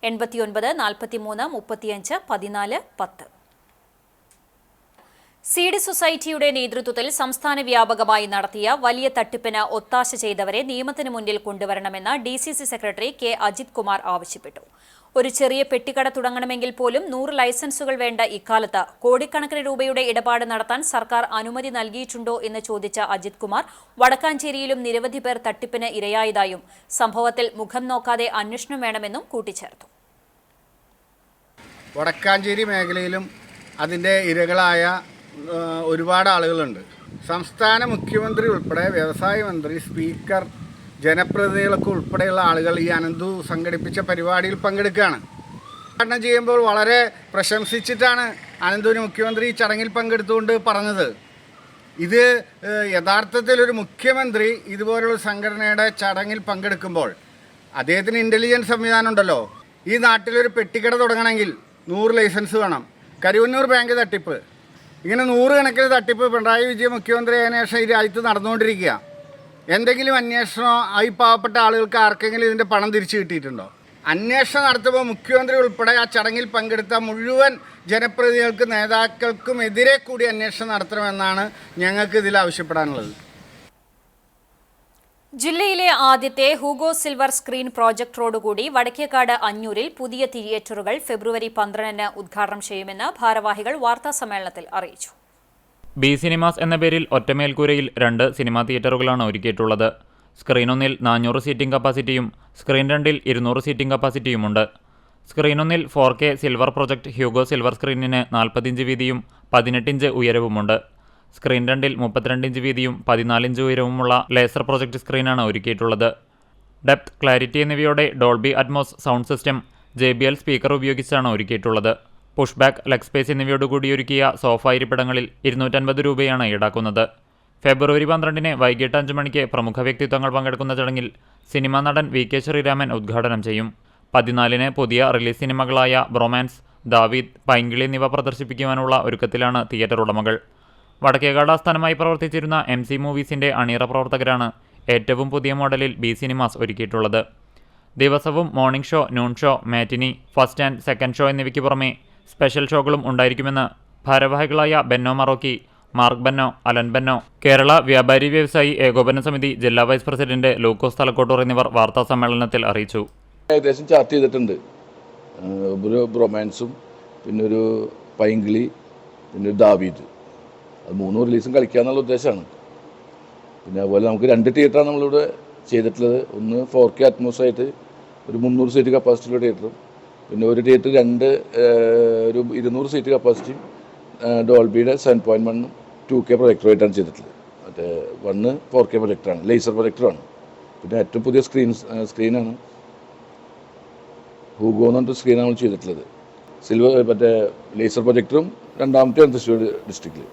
89 43 35 14 10. സീഡ് സൊസൈറ്റിയുടെ നേതൃത്വത്തിൽ സംസ്ഥാന വ്യാപകമായി നടത്തിയ വലിയ തട്ടിപ്പിന് ഒത്താശ ചെയ്തവരെ നിയമത്തിന് മുന്നിൽ കൊണ്ടുവരണമെന്ന് DCC secretary K Ajith Kumar ആവശ്യപ്പെട്ടു. ഒരു ചെറിയ പെട്ടിക്കട തുടങ്ങണമെങ്കിൽ പോലും 100 ലൈസൻസുകൾ വേണ്ട ഇക്കാലത്ത് കോടിക്കണക്കിന് രൂപയുടെ ഇടപാട് നടത്താൻ സർക്കാർ അനുമതി നൽകിയിട്ടുണ്ടോ എന്ന് ചോദിച്ച അജിത് കുമാർ വടക്കാഞ്ചേരിയിലും നിരവധി പേർ തട്ടിപ്പിന് ഇരയായതായും സംഭവത്തിൽ മുഖം നോക്കാതെ അന്വേഷണം വേണമെന്നും കൂട്ടിച്ചേർത്തു. വടക്കാഞ്ചേരി മേഖലയിലും അതിൻ്റെ ഇരകളായ ഒരുപാട് ആളുകളുണ്ട്. സംസ്ഥാന മുഖ്യമന്ത്രി ഉൾപ്പെടെ വ്യവസായ മന്ത്രി, സ്പീക്കർ, ജനപ്രതിനിധികളൊക്കെ ഉൾപ്പെടെയുള്ള ആളുകൾ ഈ അനന്തു സംഘടിപ്പിച്ച പരിപാടിയിൽ പങ്കെടുക്കുകയാണ്. ഉദ്ഘാടനം ചെയ്യുമ്പോൾ വളരെ പ്രശംസിച്ചിട്ടാണ് അനന്തുവിന് മുഖ്യമന്ത്രി ഈ ചടങ്ങിൽ പങ്കെടുത്തുകൊണ്ട് പറഞ്ഞത്. ഇത് യഥാർത്ഥത്തിൽ ഒരു മുഖ്യമന്ത്രി ഇതുപോലുള്ള സംഘടനയുടെ ചടങ്ങിൽ പങ്കെടുക്കുമ്പോൾ അദ്ദേഹത്തിന് ഇൻ്റലിജൻസ് സംവിധാനം ഉണ്ടല്ലോ. ഈ നാട്ടിലൊരു പെട്ടിക്കട തുടങ്ങണമെങ്കിൽ 100 ലൈസൻസ് വേണം. കരുവന്നൂർ ബാങ്ക് തട്ടിപ്പ്, ഇങ്ങനെ 100 കണക്കിന് തട്ടിപ്പ് പിണറായി വിജയൻ മുഖ്യമന്ത്രി ആയതിനു ശേഷം ഈ രാജ്യത്ത് നടന്നുകൊണ്ടിരിക്കുക. എന്തെങ്കിലും അന്വേഷണം ഈ പാവപ്പെട്ട ആളുകൾക്ക് ആർക്കെങ്കിലും ഇതിൻ്റെ പണം തിരിച്ചു കിട്ടിയിട്ടുണ്ടോ? അന്വേഷണം നടത്തുമ്പോൾ മുഖ്യമന്ത്രി ഉൾപ്പെടെ ആ ചടങ്ങിൽ പങ്കെടുത്ത മുഴുവൻ ജനപ്രതിനിധികൾക്കും നേതാക്കൾക്കും എതിരെ കൂടി അന്വേഷണം നടത്തണമെന്നാണ് ഞങ്ങൾക്ക് ഇതിൽ ആവശ്യപ്പെടാനുള്ളത്. ജില്ലയിലെ ആദ്യത്തെ ഹൂഗോ സിൽവർ സ്ക്രീൻ പ്രോജക്ടറോടുകൂടി വടക്കേക്കാട് അഞ്ഞൂരിൽ പുതിയ തിയേറ്ററുകൾ ഫെബ്രുവരി 12 ഉദ്ഘാടനം ചെയ്യുമെന്ന് ഭാരവാഹികൾ വാർത്താസമ്മേളനത്തിൽ അറിയിച്ചു. ബി സിനിമാസ് എന്ന പേരിൽ ഒറ്റമേൽക്കൂരയിൽ 2 സിനിമാ തിയേറ്ററുകളാണ് ഒരുക്കിയിട്ടുള്ളത്. സ്ക്രീൻ 1-ൽ 400 സീറ്റിംഗ് കപ്പാസിറ്റിയും സ്ക്രീൻ 2-ൽ 200 സീറ്റിംഗ് കപ്പാസിറ്റിയുമുണ്ട്. സ്ക്രീൻ 1-ൽ 4K silver project Hugo silver സ്ക്രീനിന് 40 ഇഞ്ച് വീതിയും 18 ഇഞ്ച് ഉയരവുമുണ്ട്. സ്ക്രീൻ 2-ൽ 32 ഇഞ്ച് വീതിയും 14 ഇഞ്ച് ഉയരവുമുള്ള ലേസർ പ്രൊജക്ട് സ്ക്രീനാണ് ഒരുക്കിയിട്ടുള്ളത്. ഡെപ്ത്, ക്ലാരിറ്റി എന്നിവയോടെ Dolby Atmos sound system, JBL speaker ഉപയോഗിച്ചാണ് ഒരുക്കിയിട്ടുള്ളത്. പുഷ് ബാക്ക്, ലെഗ് സ്പേസ് എന്നിവയോടുകൂടി ഒരുക്കിയ സോഫ ഇരിപ്പിടങ്ങളിൽ 250 രൂപയാണ് ഈടാക്കുന്നത്. ഫെബ്രുവരി 12 വൈകിട്ട് 5 മണിക്ക് പ്രമുഖ വ്യക്തിത്വങ്ങൾ പങ്കെടുക്കുന്ന ചടങ്ങിൽ സിനിമാ നടൻ VK ശ്രീരാമൻ ഉദ്ഘാടനം ചെയ്യും. 14 പുതിയ റിലീസ് സിനിമകളായ ബ്രൊമാൻസ്, ദാവീദ്, പൈങ്കിളി എന്നിവ പ്രദർശിപ്പിക്കുവാനുള്ള ഒരുക്കത്തിലാണ് തിയേറ്റർ ഉടമകൾ. വടക്കേകാട് ആസ്ഥാനമായി പ്രവർത്തിച്ചിരുന്ന MC മൂവീസിൻ്റെ അണിയറ പ്രവർത്തകരാണ് ഏറ്റവും പുതിയ മോഡലിൽ ബി സിനിമാസ് ഒരുക്കിയിട്ടുള്ളത്. ദിവസവും morning show, noon show, matinee, first and second show എന്നിവയ്ക്ക് പുറമെ സ്പെഷ്യൽ ഷോകളും ഉണ്ടായിരിക്കുമെന്ന് ഭാരവാഹികളായ ബെന്നോ മറോക്കി, മാർക്ക് ബന്നോ, അലൻ ബന്നോ, കേരള വ്യാപാരി വ്യവസായി ഏകോപന സമിതി ജില്ലാ വൈസ് പ്രസിഡന്റ് ലൂക്കോസ് തലക്കോട്ടൂർ എന്നിവർ വാർത്താ സമ്മേളനത്തിൽ അറിയിച്ചു. ഏകദേശം ചാർട്ട് ചെയ്തിട്ടുണ്ട്. ഒരു ബ്രൊമാൻസും പിന്നെ ഒരു പൈങ്കിളി പിന്നെ ഒരു ദാവീദ്, അത് 3 റിലീസും കളിക്കാന്നുള്ള ഉദ്ദേശമാണ്. പിന്നെ അതുപോലെ നമുക്ക് 2 തിയേറ്ററാണ് നമ്മളിവിടെ ചെയ്തിട്ടുള്ളത്. ഒന്ന് 4K അറ്റ്മോസ് ആയിട്ട് ഒരു 300 സീറ്റ് കപ്പാസിറ്റിയുള്ള തിയേറ്ററും, പിന്നെ ഒരു തിയേറ്റർ ഒരു 200 സീറ്റ് കപ്പാസിറ്റി ഡോൾബിയുടെ 7.1 2K പ്രൊജക്ടറുമായിട്ടാണ് ചെയ്തിട്ടുള്ളത്. മറ്റേ 1 4K പ്രൊജക്ടറാണ്, ലേസർ പ്രൊജക്ടറാണ്. പിന്നെ ഏറ്റവും പുതിയ സ്ക്രീനാണ് ഹൂഗോ എന്ന് പറഞ്ഞിട്ട് സ്ക്രീനാണ് നമ്മൾ ചെയ്തിട്ടുള്ളത്. മറ്റേ ലേസർ പ്രൊജക്ടറും 2ാമത്തെ തൃശ്ശൂർ ഡിസ്ട്രിക്റ്റിൽ.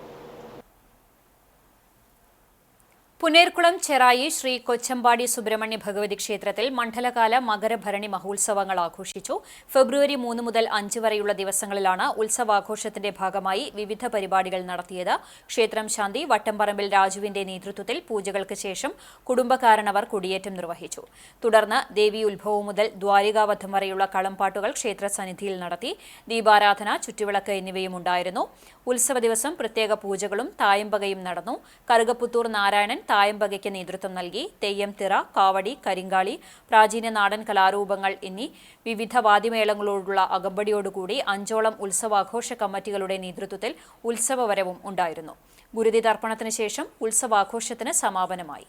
പുനേർകുളം ചെറായി ശ്രീ കൊച്ചമ്പാടി സുബ്രഹ്മണ്യ ഭഗവതി ക്ഷേത്രത്തിൽ മണ്ഡലകാല മകരഭരണി മഹോത്സവങ്ങൾ ആഘോഷിച്ചു. ഫെബ്രുവരി 3 മുതൽ 5 വരെയുള്ള ദിവസങ്ങളിലാണ് ഉത്സവാഘോഷത്തിന്റെ ഭാഗമായി വിവിധ പരിപാടികൾ നടത്തിയത്. ക്ഷേത്രം ശാന്തി വട്ടംപറമ്പിൽ രാജുവിന്റെ നേതൃത്വത്തിൽ പൂജകൾക്ക് ശേഷം കുടുംബക്കാരനവർ കൊടിയേറ്റം നിർവഹിച്ചു. തുടർന്ന് ദേവി ഉത്ഭവം മുതൽ ദ്വാരികാവധം വരെയുള്ള കളംപാട്ടുകൾ ക്ഷേത്രസന്നിധിയിൽ നടത്തി. ദീപാരാധന, ചുറ്റുവിളക്ക് എന്നിവയും ഉണ്ടായിരുന്നു. ഉത്സവ ദിവസം പ്രത്യേക പൂജകളും തായമ്പകയും നടന്നു. കറുകപ്പുത്തൂർ നാരായണൻ തായമ്പകയ്ക്ക് നേതൃത്വം നൽകി. തെയ്യം, തിറ, കാവടി, കരിങ്കാളി, പ്രാചീന നാടൻ കലാരൂപങ്ങൾ എന്നീ വിവിധ വാദ്യമേളങ്ങളോടുള്ള അകമ്പടിയോടുകൂടി 5ഓളം ഉത്സവാഘോഷ കമ്മിറ്റികളുടെ നേതൃത്വത്തിൽ ഉത്സവവരവും ഉണ്ടായിരുന്നു. ഗുരുതി തർപ്പണത്തിന് ശേഷം ഉത്സവാഘോഷത്തിന് സമാപനമായി.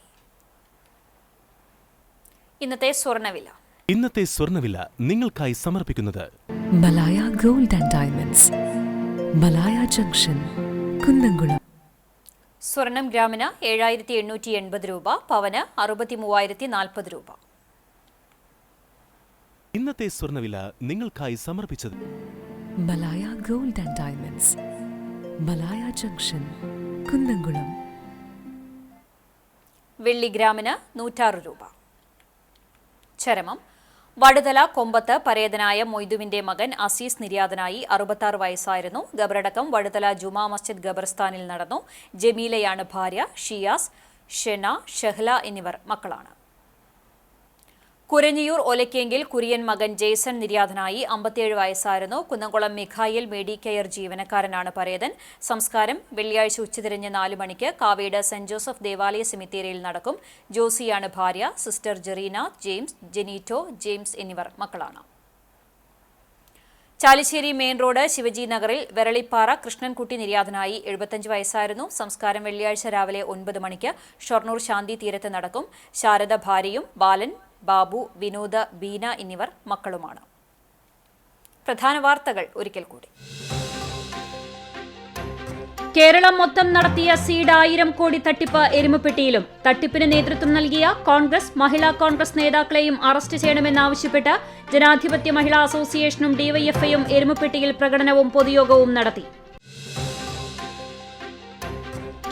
ഇന്നത്തെ സ്വർണ്ണവില നിങ്ങൾക്കായി സമർപ്പിക്കുന്നത് Malaya gold and diamonds, Malaya junction, Kunnamkulam. സ്വർണം ഗ്രാമിന് 7,880 രൂപ, പവന് 63,040 രൂപ. ഇന്നത്തെ സ്വർണ്ണവില നിങ്ങൾക്കായി സമർപ്പിച്ചത് Malaya gold and diamonds, Malaya junction, Kunnamkulam. വെള്ളി ഗ്രാമിന് 106 രൂപ. ചരമം വടുതല കൊമ്പത്ത് പരേതനായ മൊയ്തുവിന്റെ മകൻ അസീസ് നിര്യാതനായി. 66 വയസ്സായിരുന്നു. ഖബറടക്കം വടുതല ജുമാ മസ്ജിദ് ഖബർസ്ഥാനിൽ നടന്നു. ജമീലയാണ് ഭാര്യ. ഷിയാസ്, ഷെന, ഷഹ്ല എന്നിവർ മക്കളാണ്. കുരഞ്ഞിയൂർ ഒലക്കെങ്കിൽ കുര്യൻ മകൻ ജെയ്സൺ നിര്യാതനായി. 57 വയസ്സായിരുന്നു. കുന്നംകുളം മിഖായിൽ മെഡിക്കെയർ ജീവനക്കാരനാണ് പരേതൻ. സംസ്കാരം വെള്ളിയാഴ്ച ഉച്ചതിരിഞ്ഞ് 4 മണിക്ക് കാവേട് സെന്റ് ജോസഫ് ദേവാലയ സെമിത്തേരിയിൽ നടക്കും. ജോസിയാണ് ഭാര്യ. സിസ്റ്റർ ജെറീന, ജെയിംസ്, ജെനീറ്റോ, ജെയിംസ് എന്നിവർ മക്കളാണ്. ചാലിശ്ശേരി മെയിൻ റോഡ് ശിവജി നഗറിൽ വെരളിപ്പാറ കൃഷ്ണൻകുട്ടി നിര്യാതനായി. 75 വയസ്സായിരുന്നു. സംസ്കാരം വെള്ളിയാഴ്ച രാവിലെ 9 മണിക്ക് ഷൊർണൂർ ശാന്തി തീരത്ത് നടക്കും. ശാരദ ഭാര്യയും. ബാലൻ, ബാബു, വിനോദ്, ബീന എന്നിവർ മക്കളുമാണ്. പ്രധാന വാർത്തകൾ ഒരിക്കൽ കൂടി. കേരളം മൊത്തം നടത്തിയ സീഡ് 1000 കോടി തട്ടിപ്പ് എരുമപ്പെട്ടിയിലും. തട്ടിപ്പിന് നേതൃത്വം നൽകിയ കോൺഗ്രസ്, മഹിളാ കോൺഗ്രസ് നേതാക്കളെയും അറസ്റ്റ് ചെയ്യണമെന്നാവശ്യപ്പെട്ട് ജനാധിപത്യ മഹിളാ അസോസിയേഷനും ഡിവൈഎഫ്ഐയും എരുമപ്പെട്ടിയിൽ പ്രകടനവും പൊതുയോഗവും നടത്തി.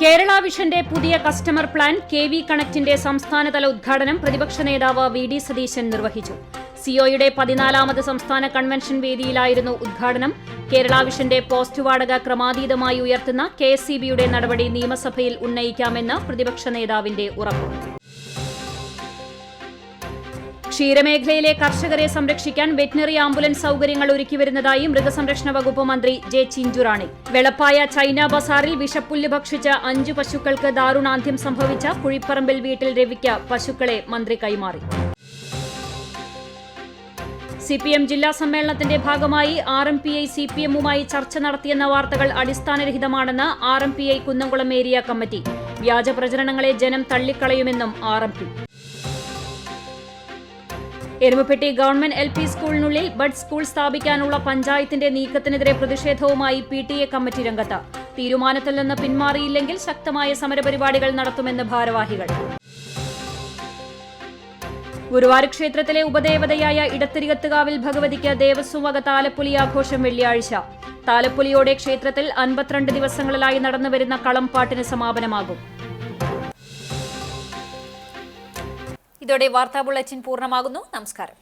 കേരള വിഷന്റെ പുതിയ കസ്റ്റമർ പ്ലാൻ KV കണക്റ്റിന്റെ സംസ്ഥാനതല ഉദ്ഘാടനം പ്രതിപക്ഷ നേതാവ് VD സതീശൻ നിർവഹിച്ചു. സിഒയുടെ 14ാമത് സംസ്ഥാന കൺവെൻഷൻ വേദിയിലായിരുന്നു ഉദ്ഘാടനം. കേരള വിഷന്റെ പോസ്റ്റ് വാടക ക്രമാതീതമായി ഉയർത്തുന്ന KSEBയുടെ നടപടി നിയമസഭയിൽ ഉന്നയിക്കാമെന്ന് പ്രതിപക്ഷ നേതാവിന്റെ ഉറപ്പ്. ക്ഷീരമേഖലയിലെ കർഷകരെ സംരക്ഷിക്കാൻ വെറ്റിനറി ആംബുലൻസ് സൗകര്യങ്ങൾ ഒരുക്കിവരുന്നതായി മൃഗസംരക്ഷണ വകുപ്പ് മന്ത്രി ജെ ചിഞ്ചുറാണി. വെളപ്പായ ചൈന ബസാറിൽ വിഷപ്പുല്ല് ഭക്ഷിച്ച 5 പശുക്കൾക്ക് ദാരുണാന്ത്യം സംഭവിച്ച കുഴിപ്പറമ്പിൽ വീട്ടിൽ രവിക്ക് പശുക്കളെ മന്ത്രി കൈമാറി. CPM ജില്ലാ സമ്മേളനത്തിന്റെ ഭാഗമായി RMPI CPMുമായി ചർച്ച നടത്തിയെന്ന വാർത്തകൾ അടിസ്ഥാനരഹിതമാണെന്ന് RMPI കുന്നംകുളം ഏരിയ കമ്മിറ്റി. വ്യാജ പ്രചരണങ്ങളെ ജനം തള്ളിക്കളയുമെന്നും RMP. എരുമപ്പെട്ടി ഗവൺമെന്റ് LP സ്കൂളിനുള്ളിൽ ബഡ് സ്കൂൾ സ്ഥാപിക്കാനുള്ള പഞ്ചായത്തിന്റെ നീക്കത്തിനെതിരെ പ്രതിഷേധവുമായി PTA കമ്മിറ്റി രംഗത്ത്. തീരുമാനത്തിൽ നിന്ന് പിന്മാറിയില്ലെങ്കിൽ ശക്തമായ സമരപരിപാടികൾ നടത്തുമെന്ന് ഭാരവാഹികൾ. ഗുരുവായൂർ ക്ഷേത്രത്തിലെ ഉപദേവതയായ ഇടത്തിരികത്തുകാവിൽ ഭഗവതിക്ക് ദേവസ്വം വക താലപ്പൊലി ആഘോഷം വെള്ളിയാഴ്ച. താലപ്പൊലിയോടെ ക്ഷേത്രത്തിൽ 52 ദിവസങ്ങളിലായി നടന്നുവരുന്ന കളംപാട്ടിന് സമാപനമാകും. ഇതോടെ വാർത്താ ബുള്ളറ്റിൻ പൂർണ്ണമാകുന്നു. നമസ്കാരം.